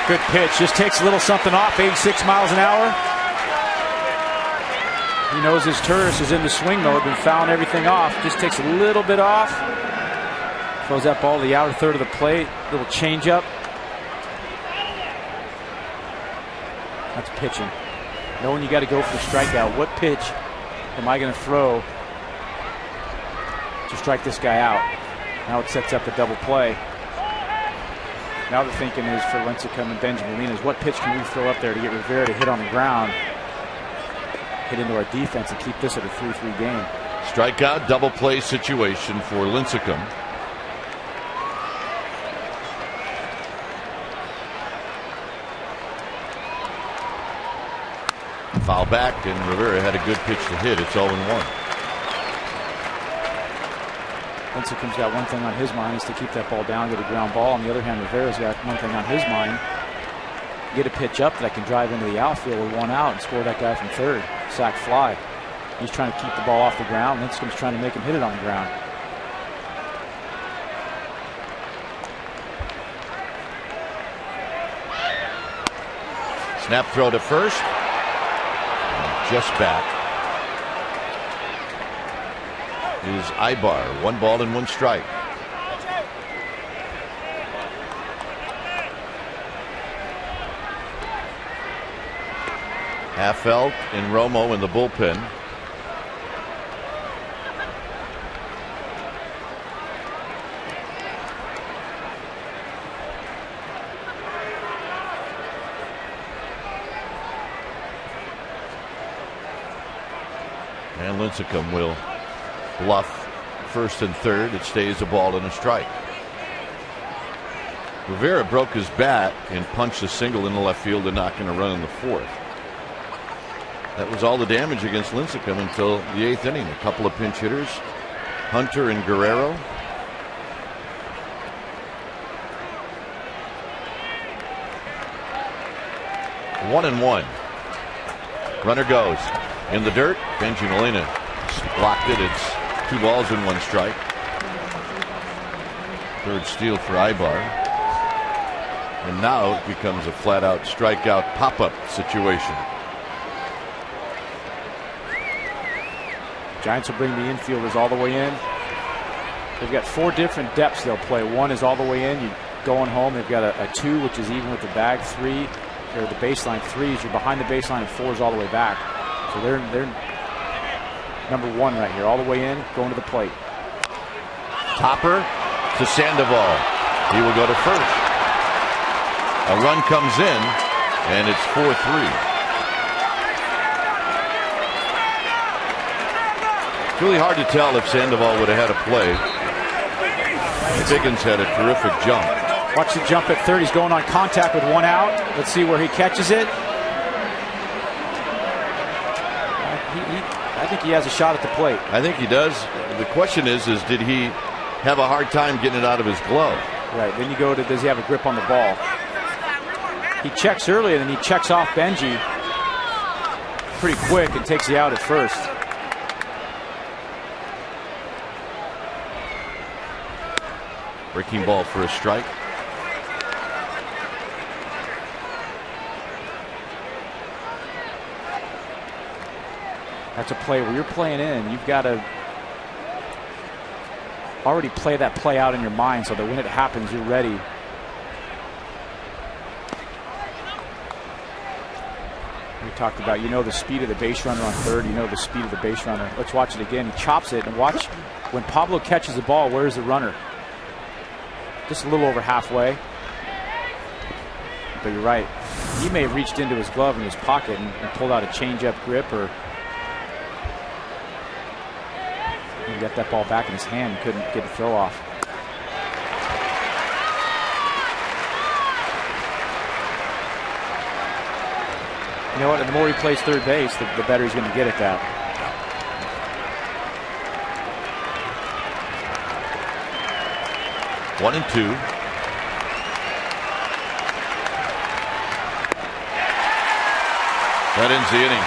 Good pitch. Just takes a little something off. 86 miles an hour. He knows his Turris is in the swing mode. Been fouling everything off. Just takes a little bit off. Throws that ball to the outer third of the plate. Little changeup. That's pitching. Knowing you got to go for the strikeout. What pitch am I going to throw to strike this guy out? Now it sets up the double play. Now the thinking is for Lincecum and Benjamin Molina is what pitch can we throw up there to get Rivera to hit on the ground, hit into our defense and keep this at a 3-3 game. Strikeout double play situation for Lincecum. Foul back and Rivera had a good pitch to hit. It's 0-1. Lincecum's got one thing on his mind is to keep that ball down, get a ground ball. On the other hand, Rivera's got one thing on his mind. Get a pitch up that I can drive into the outfield with 1 out and score that guy from third. Sack fly. He's trying to keep the ball off the ground. Lincecum's trying to make him hit it on the ground. Snap throw to first. Just back is Ibar. 1 ball and 1 strike. Halfelt and Romo in the bullpen. And Lincecum will bluff first and third. It stays a ball and a strike. Rivera broke his bat and punched a single in the left field to knock in a run in the 4th. That was all the damage against Lincecum until the 8th inning. A couple of pinch hitters, Hunter and Guerrero. One and 1. Runner goes in the dirt. Benji Molina blocked it. It's 2 balls and 1 strike. Third steal for Ibar. And now it becomes a flat-out strikeout pop-up situation. Giants will bring the infielders all the way in. They've got 4 different depths they'll play. 1 is all the way in. You're going home. They've got a 2, which is even with the bag. 3, or the baseline. 3 is you're behind the baseline, and 4 is all the way back. So they're number 1 right here, all the way in, going to the plate. Topper to Sandoval. He will go to first. A run comes in, and it's 4-3. It's really hard to tell if Sandoval would have had a play. Higgins had a terrific jump. Watch the jump at third. He's going on contact with one out. Let's see where he catches it. I think he has a shot at the plate. I think he does. The question is did he have a hard time getting it out of his glove? Right. Then you go to, does he have a grip on the ball? He checks early, and then he checks off Benji pretty quick and takes the out at first. Breaking ball for a strike. That's a play where you're playing in. You've got to already play that play out in your mind so that when it happens, you're ready. We talked about, the speed of the base runner on third. You know the speed of the base runner. Let's watch it again. He chops it, and watch when Pablo catches the ball, where's the runner? Just a little over halfway. But you're right. He may have reached into his glove in his pocket and pulled out a changeup grip, or he got that ball back in his hand and couldn't get the throw off. You know what? The more he plays third base, the better he's going to get at that. One and two. That ends the inning.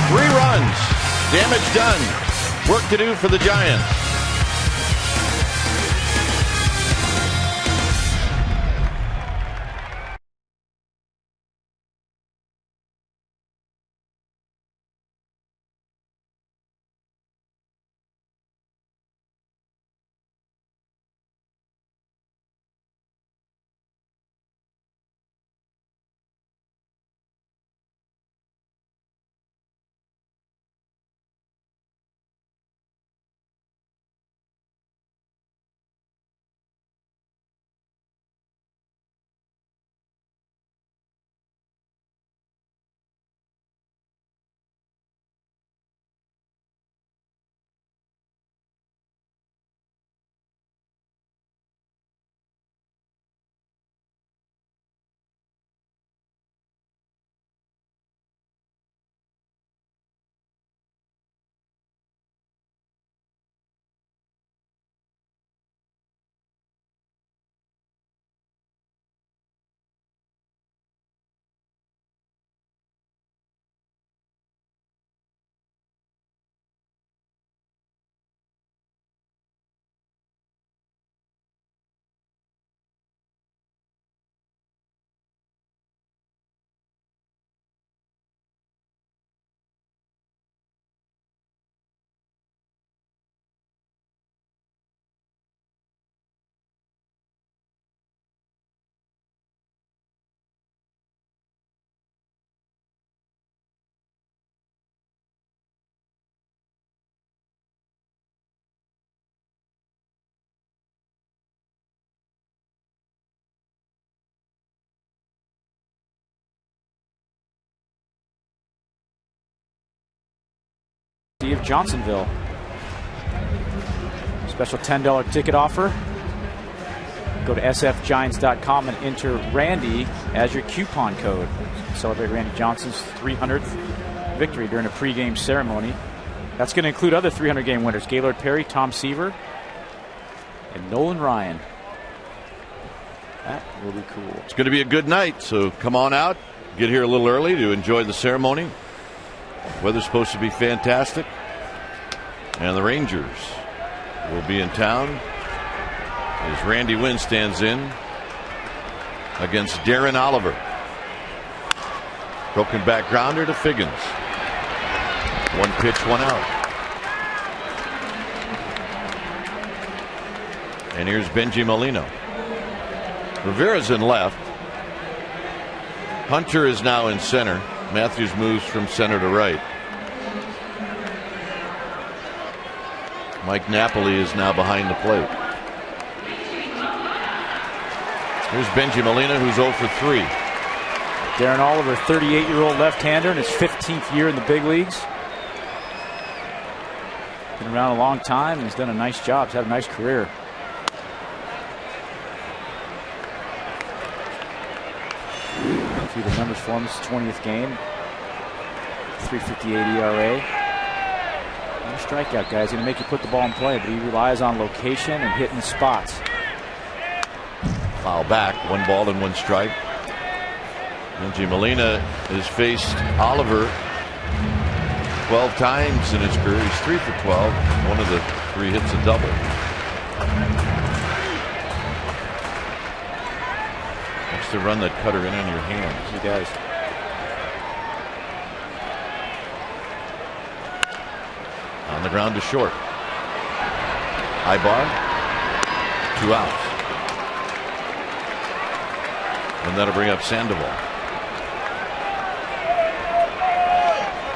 3 runs. Damage done. Work to do for the Giants. Of Johnsonville. Special $10 ticket offer. Go to sfgiants.com and enter Randy as your coupon code. Celebrate Randy Johnson's 300th victory during a pregame ceremony. That's going to include other 300 game winners: Gaylord Perry, Tom Seaver, and Nolan Ryan. That will be cool. It's going to be a good night, so come on out. Get here a little early to enjoy the ceremony. Weather's supposed to be fantastic. And the Rangers will be in town as Randy Wynn stands in against Darren Oliver. Broken back grounder to Figgins. 1 pitch, 1 out. And here's Benji Molino. Rivera's in left. Hunter is now in center. Matthews moves from center to right. Mike Napoli is now behind the plate. Here's Benji Molina, who's 0 for 3. Darren Oliver, 38-year-old left-hander in his 15th year in the big leagues. Been around a long time, and he's done a nice job. He's had a nice career. through the numbers for him. His 20th game. 3.58 ERA. No strikeout, guys. He's going to make you put the ball in play, but he relies on location and hitting spots. Foul back. 1 ball and 1 strike. Angie Molina has faced Oliver 12 times in his career. He's 3 for 12. One of the 3 hits a double. Likes to run that cutter in on your hands. He does. On the ground to short. High bar. 2 outs. And that'll bring up Sandoval.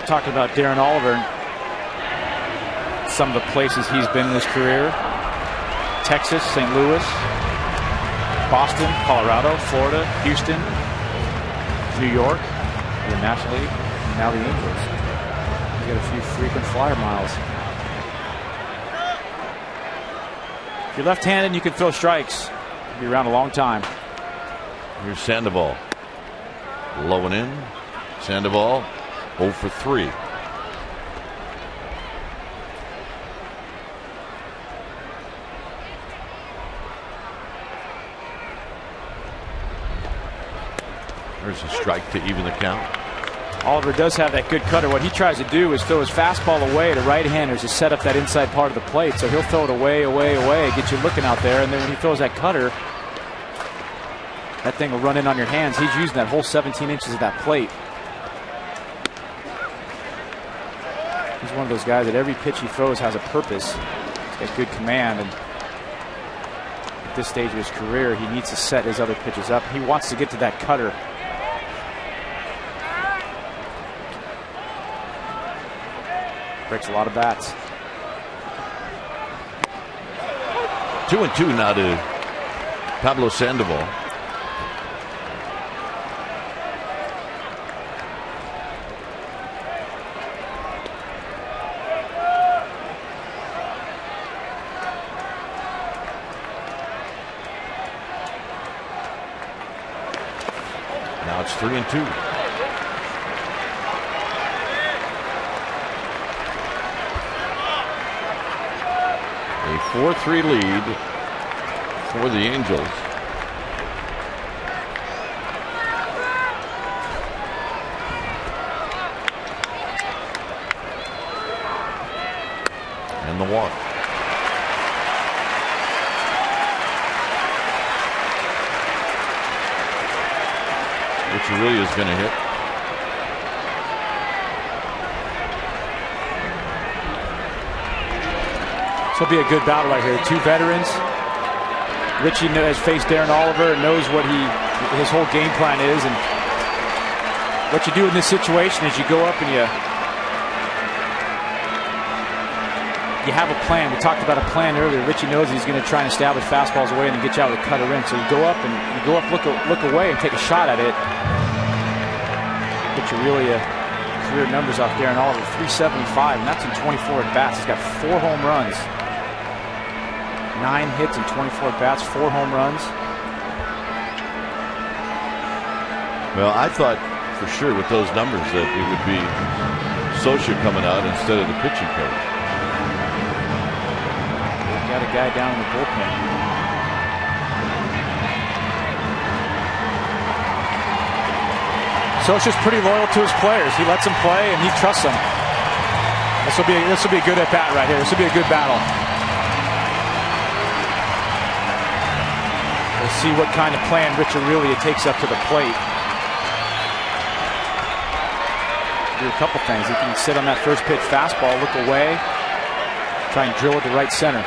Talking about Darren Oliver, some of the places he's been in his career: Texas, St. Louis, Boston, Colorado, Florida, Houston, New York, the National League, and now the Angels. He's got a few frequent flyer miles. If you're left-handed and you can throw strikes, you'll be around a long time. Here's Sandoval. Low and in. Sandoval 0 for 3. There's a strike to even the count. Oliver does have that good cutter. What he tries to do is throw his fastball away to right-handers to set up that inside part of the plate. So he'll throw it away, get you looking out there, and then when he throws that cutter, that thing will run in on your hands. He's using that whole 17 inches of that plate. He's one of those guys that every pitch he throws has a purpose. He's got good command, and at this stage of his career, he needs to set his other pitches up. He wants to get to that cutter. Breaks a lot of bats. 2-2 now to Pablo Sandoval. Now it's 3-2. A 4-3 lead for the Angels. And the walk. Which really is going to hit. This will be a good battle right here. 2 veterans. Richie has faced Darren Oliver and knows what his whole game plan is, and what you do in this situation is you go up and you have a plan. We talked about a plan earlier. Richie knows he's going to try and establish fastballs away and then get you out with a cutter in. So you go up, look away, and take a shot at it. Get you really career numbers off Darren Oliver. 375, and that's in 24 at bats. He's got 4 home runs. 9 hits and 24 at-bats, 4 home runs. Well, I thought for sure with those numbers that it would be Socha coming out instead of the pitching coach. They've got a guy down in the bullpen. Socha's pretty loyal to his players. He lets them play and he trusts them. This will be a good at-bat right here. This will be a good battle. We'll see what kind of plan Rich Aurelia takes up to the plate. Do a couple things. He can sit on that first pitch fastball, look away, try and drill it to right center.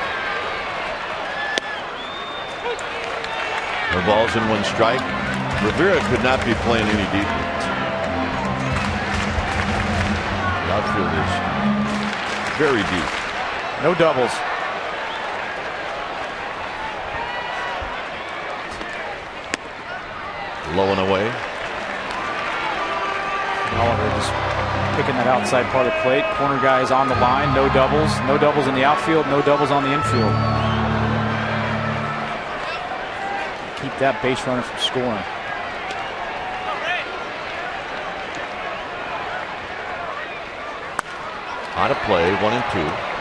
No balls and 1 strike. Rivera could not be playing any deeper. The outfield is very deep. No doubles. Low and away. Oliver just picking that outside part of the plate. Corner guy is on the line. No doubles. No doubles in the outfield. No doubles on the infield. Keep that base runner from scoring. Out of play, 1-2.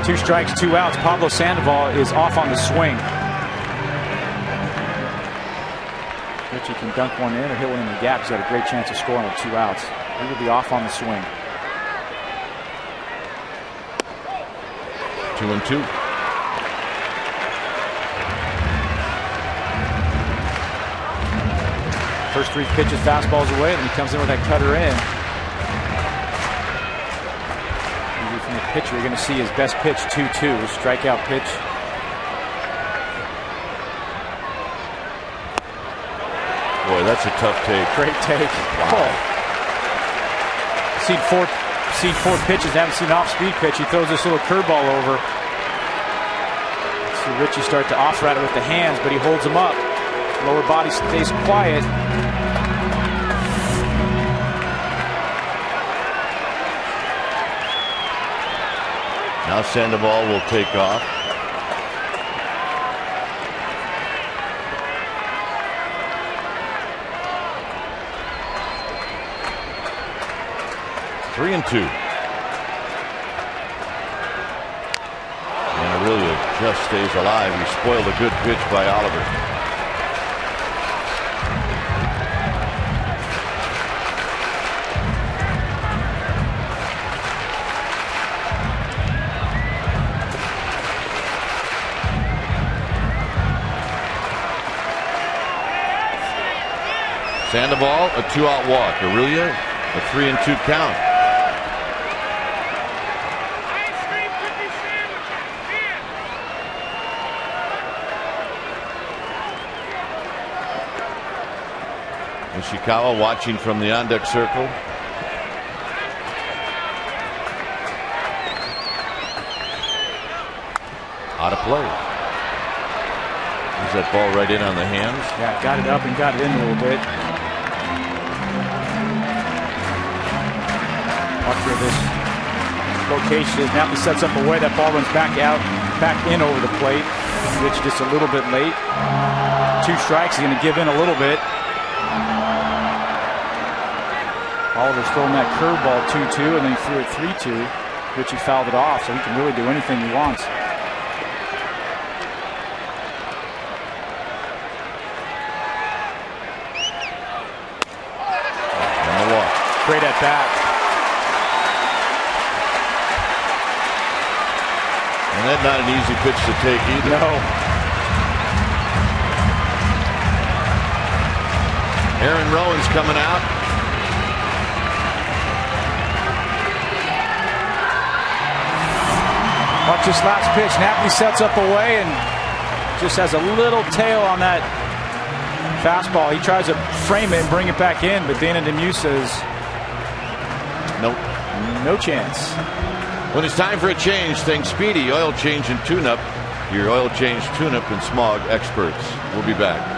Two strikes, 2 outs. Pablo Sandoval is off on the swing. Richie can dunk one in or hit one in the gap. He's got a great chance of scoring with 2 outs. He will be off on the swing. 2-2. First 3 pitches, fastballs away, then he comes in with that cutter in. From the pitcher, you're going to see his best pitch, 2-2, a strikeout pitch. Boy, that's a tough take. Great take. Wow. Oh. Seen four pitches, haven't seen an off-speed pitch. He throws this little curveball over. See Richie start to off-rat it with the hands, but he holds him up. Lower body stays quiet. Now Sandoval will take off. Three and 2. And Aurelia just stays alive. He spoiled a good pitch by Oliver. Sandoval, a 2-out walk. Aurelia, a 3-2 count. Ishikawa watching from the on-deck circle. Out of play. Is that ball right in on the hands? Yeah, got it up and got it in a little bit. Watch where this location is. Now he sets up away. That ball runs back out, back in over the plate. Rich just a little bit late. 2 strikes. He's going to give in a little bit. Oliver's throwing that curveball 2-2, and then he threw it 3-2. Richie fouled it off, so he can really do anything he wants. And the walk. Great at bat. And that's not an easy pitch to take either. No. Aaron Rowan's coming out. Watch this last pitch. Napoli sets up away and just has a little tail on that fastball. He tries to frame it and bring it back in, but Dana Demuth says, Nope. No chance. When it's time for a change, think Speedy Oil Change and Tune-Up. Your oil change, tune-up, and smog experts. We'll be back.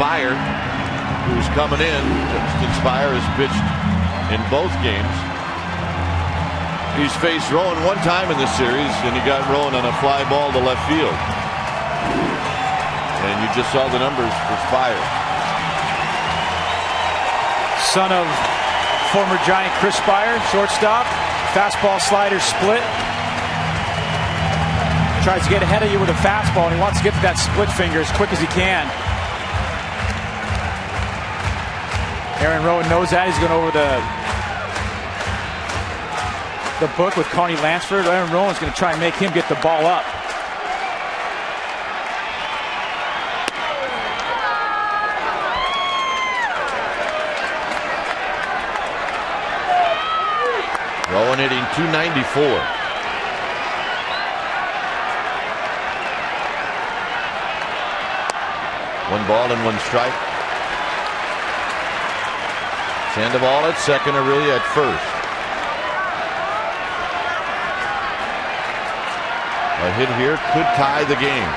Spire, who's coming in. Justin Spire has pitched in both games. He's faced Rowan one time in this series, and he got Rowan on a fly ball to left field. And you just saw the numbers for Spire. Son of former Giant Chris Spire, shortstop. Fastball slider split. Tries to get ahead of you with a fastball, and he wants to get to that split finger as quick as he can. Aaron Rowan knows that. He's going over the book with Carney Lansford. Aaron Rowan's going to try and make him get the ball up. Rowan hitting .294. One ball and one strike. Sandoval at second, Aurelia at first. A hit here could tie the game.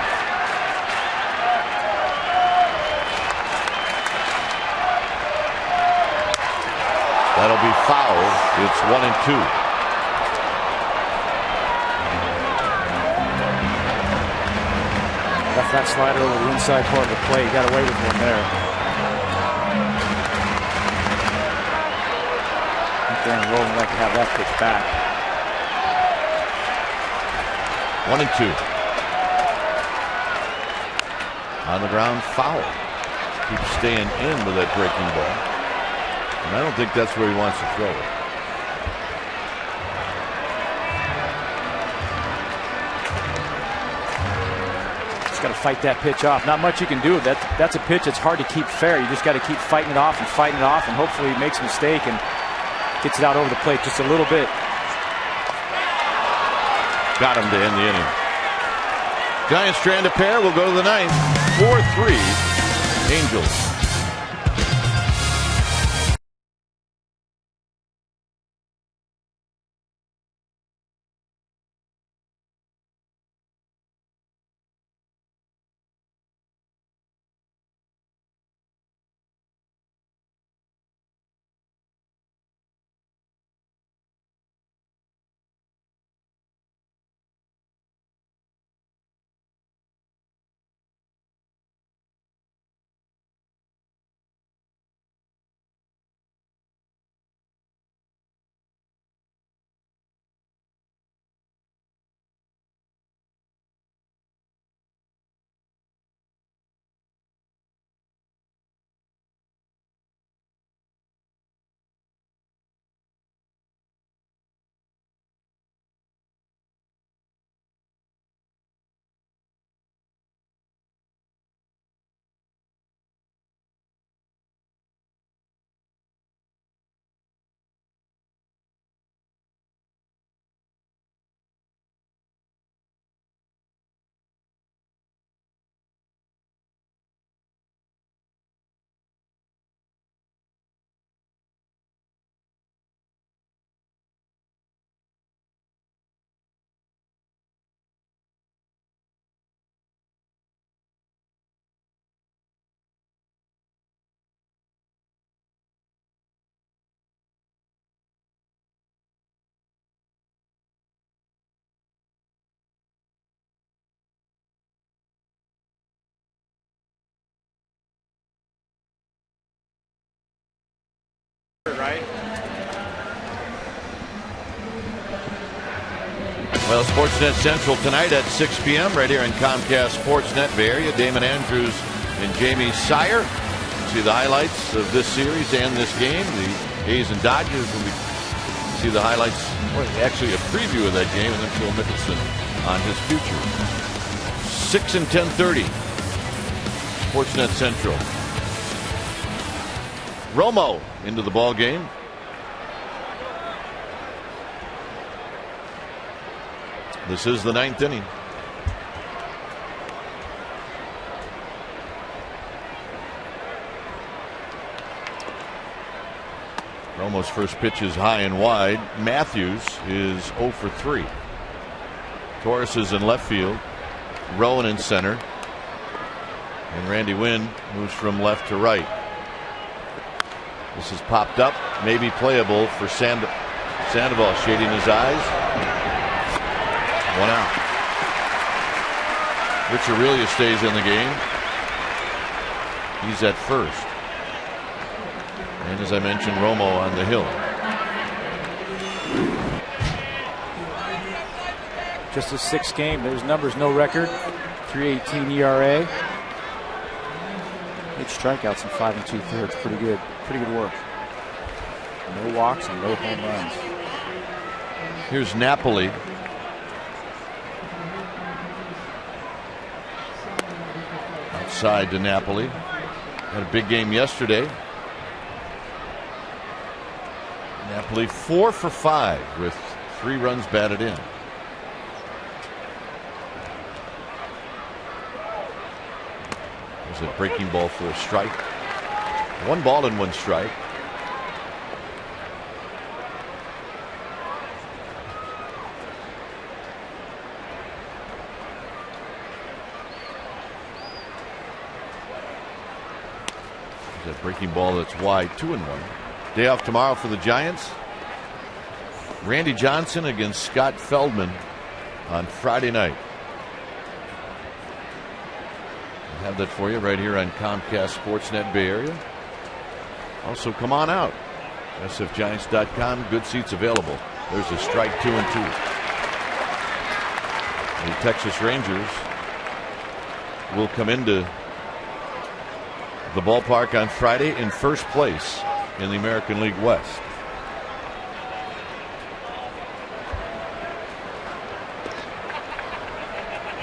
That'll be foul. It's 1-2. Left that slider over the inside part of the plate. Got away with one there. I think Aaron Rowan would like to have that pitch back. 1-2. On the ground, foul. Keeps staying in with that breaking ball. And I don't think that's where he wants to throw it. Just got to fight that pitch off. Not much you can do. That's a pitch that's hard to keep fair. You just got to keep fighting it off, and hopefully he makes a mistake and gets it out over the plate just a little bit. Got him to end the inning. Giants strand a pair. Will go to the ninth. 4-3 Angels. Right. Well, Sportsnet Central tonight at 6 p.m. right here in Comcast Sportsnet Bay Area. Damon Andrews and Jamie Sire. See the highlights of this series and this game. The A's and Dodgers will see the highlights, or actually a preview of that game, and then Phil Mickelson on his future. 6 and 10:30. Sportsnet Central. Romo into the ball game. This is the ninth inning. Romo's first pitch is high and wide. Matthews is 0 for 3. Torres is in left field. Rowan in center. And Randy Wynn moves from left to right. This is popped up, maybe playable for Sandoval, shading his eyes. 1 out. Rich Aurelia stays in the game. He's at first. And as I mentioned, Romo on the hill. Just his 6th game. There's numbers, no record. 3.18 ERA. 8 strikeouts in 5 2/3. Pretty good. Pretty good work. No walks and no home runs. Here's Napoli. Outside to Napoli. Had a big game yesterday. Napoli 4 for 5 with 3 runs batted in. There's a breaking ball for a strike. 1 ball and 1 strike. There's a breaking ball that's wide, 2-1. Day off tomorrow for the Giants. Randy Johnson against Scott Feldman on Friday night. I'll have that for you right here on Comcast Sportsnet Bay Area. Also, come on out. sfgiants.com. Good seats available. There's a strike, 2-2. The Texas Rangers will come into the ballpark on Friday in first place in the American League West.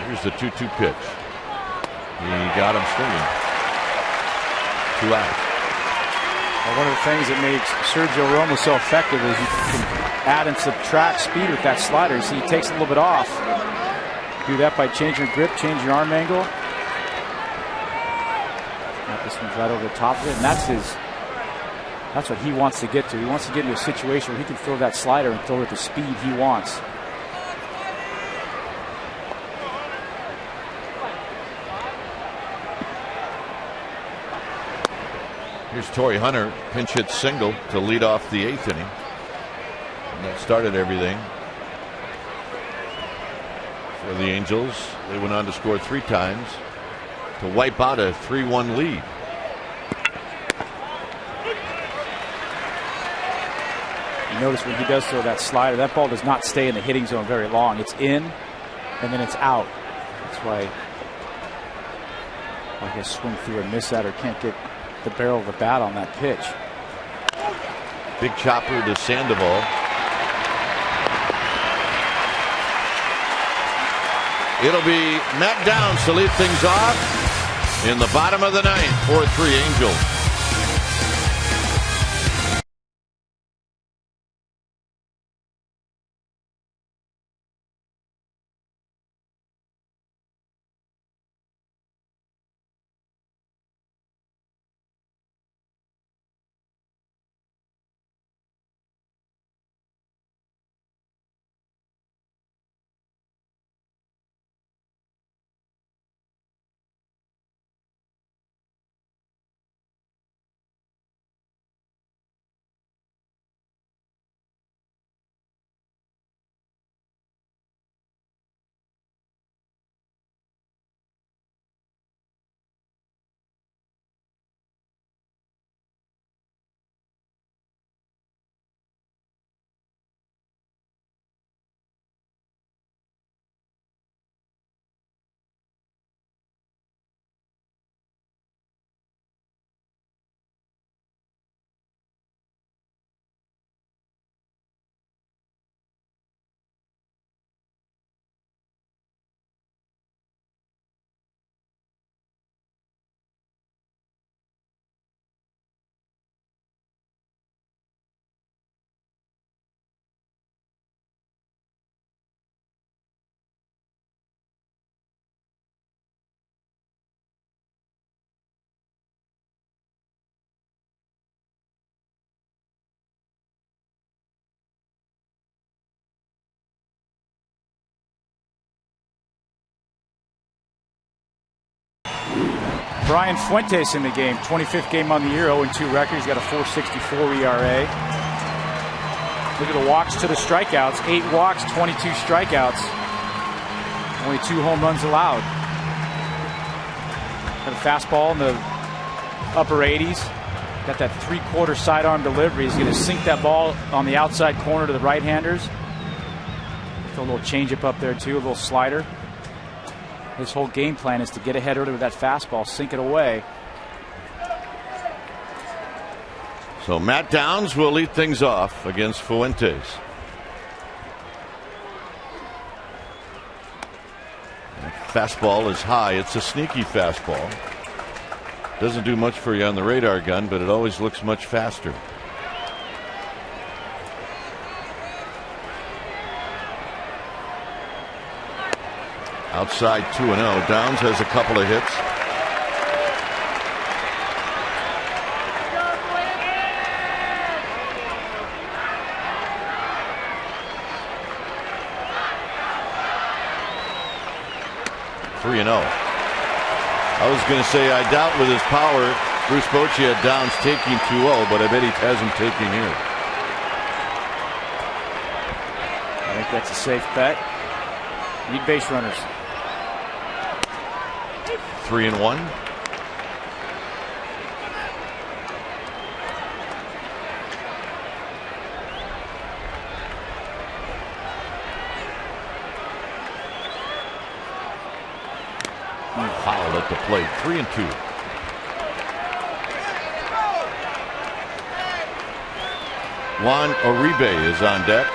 Here's the 2-2 pitch. He got him swinging. 2 out. Well, one of the things that makes Sergio Romo so effective is you can add and subtract speed with that slider. See, he takes a little bit off. Do that by changing your grip, change your arm angle. This one's right over the top of it, and that's what he wants to get to. He wants to get into a situation where he can throw that slider and throw it at the speed he wants. Here's Torrey Hunter, pinch hit single to lead off the 8th inning. And that started everything for the Angels. They went on to score 3 times to wipe out a 3-1 lead. You notice when he does throw that slider, that ball does not stay in the hitting zone very long. It's in and then it's out. That's why I guess swing through and miss that, or can't get the barrel of the bat on that pitch. Big chopper to Sandoval. It'll be Matt Downs to lead things off in the bottom of the 9th. 4-3 Angels. Brian Fuentes in the game. 25th game on the year, 0-2 record. He's got a 4.64 ERA. Look at the walks to the strikeouts. 8 walks, 22 strikeouts. Only 2 home runs allowed. Got a fastball in the upper 80s. Got that 3/4 sidearm delivery. He's going to sink that ball on the outside corner to the right-handers. Throw a little changeup up there too, a little slider. His whole game plan is to get ahead early with that fastball, sink it away. So Matt Downs will lead things off against Fuentes. Fastball is high. It's a sneaky fastball. Doesn't do much for you on the radar gun, but it always looks much faster. Outside 2-0. Downs has a couple of hits. I was going to say, I doubt with his power, Bruce Bochy had Downs taking 2-0, but I bet he has him taking here. I think that's a safe bet. Need base runners. 3-1. Fouled at the plate. 3-2. Juan Uribe is on deck.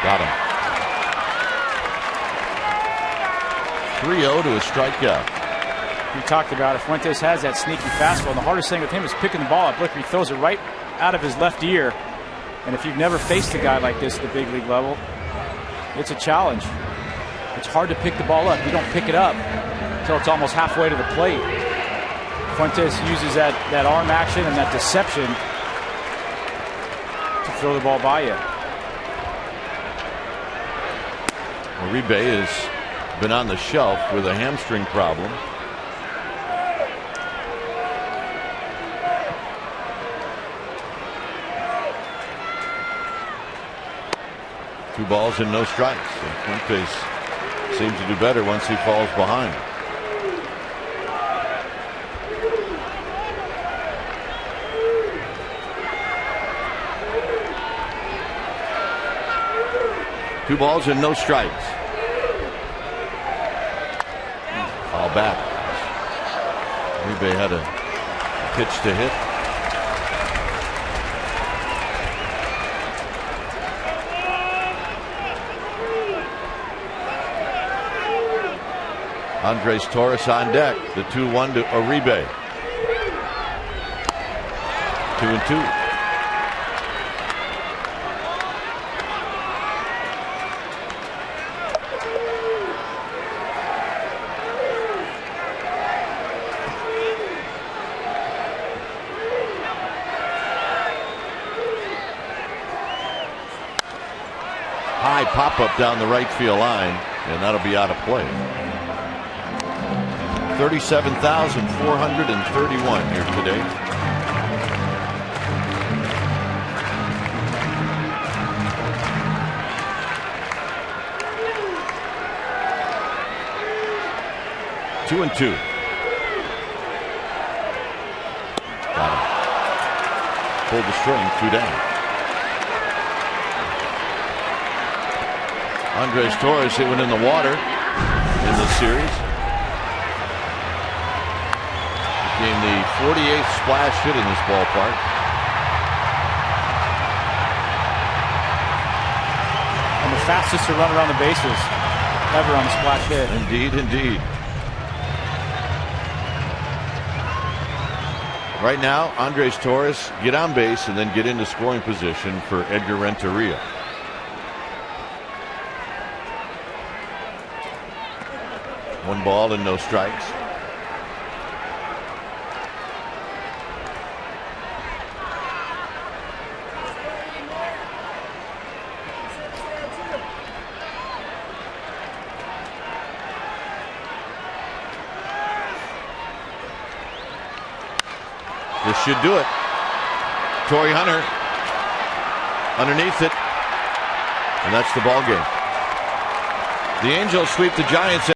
Got him. 3-0 to a strikeout. We talked about it. Fuentes has that sneaky fastball. And the hardest thing with him is picking the ball up. Look, he throws it right out of his left ear. And if you've never faced a guy like this at the big league level, it's a challenge. It's hard to pick the ball up. You don't pick it up until it's almost halfway to the plate. Fuentes uses that arm action and that deception to throw the ball by you. Uribe has been on the shelf with a hamstring problem. Two balls and no strikes. And Fuentes seems to do better once he falls behind. Two balls and no strikes. Foul back. Uribe had a pitch to hit. Andres Torres on deck. The 2-1 to Uribe. 2-2. High pop-up down the right field line, and that'll be out of play. 37,431 here today. Two and two. Got him. Pulled the string, 2 down. Andres Torres hit one in the water in this series. Became the 48th splash hit in this ballpark. And the fastest to run around the bases ever on a splash hit. Indeed, indeed. Right now, Andres Torres get on base and then get into scoring position for Edgar Renteria. One ball and no strikes. This should do it. Torrey Hunter underneath it. And that's the ball game. The Angels sweep the Giants.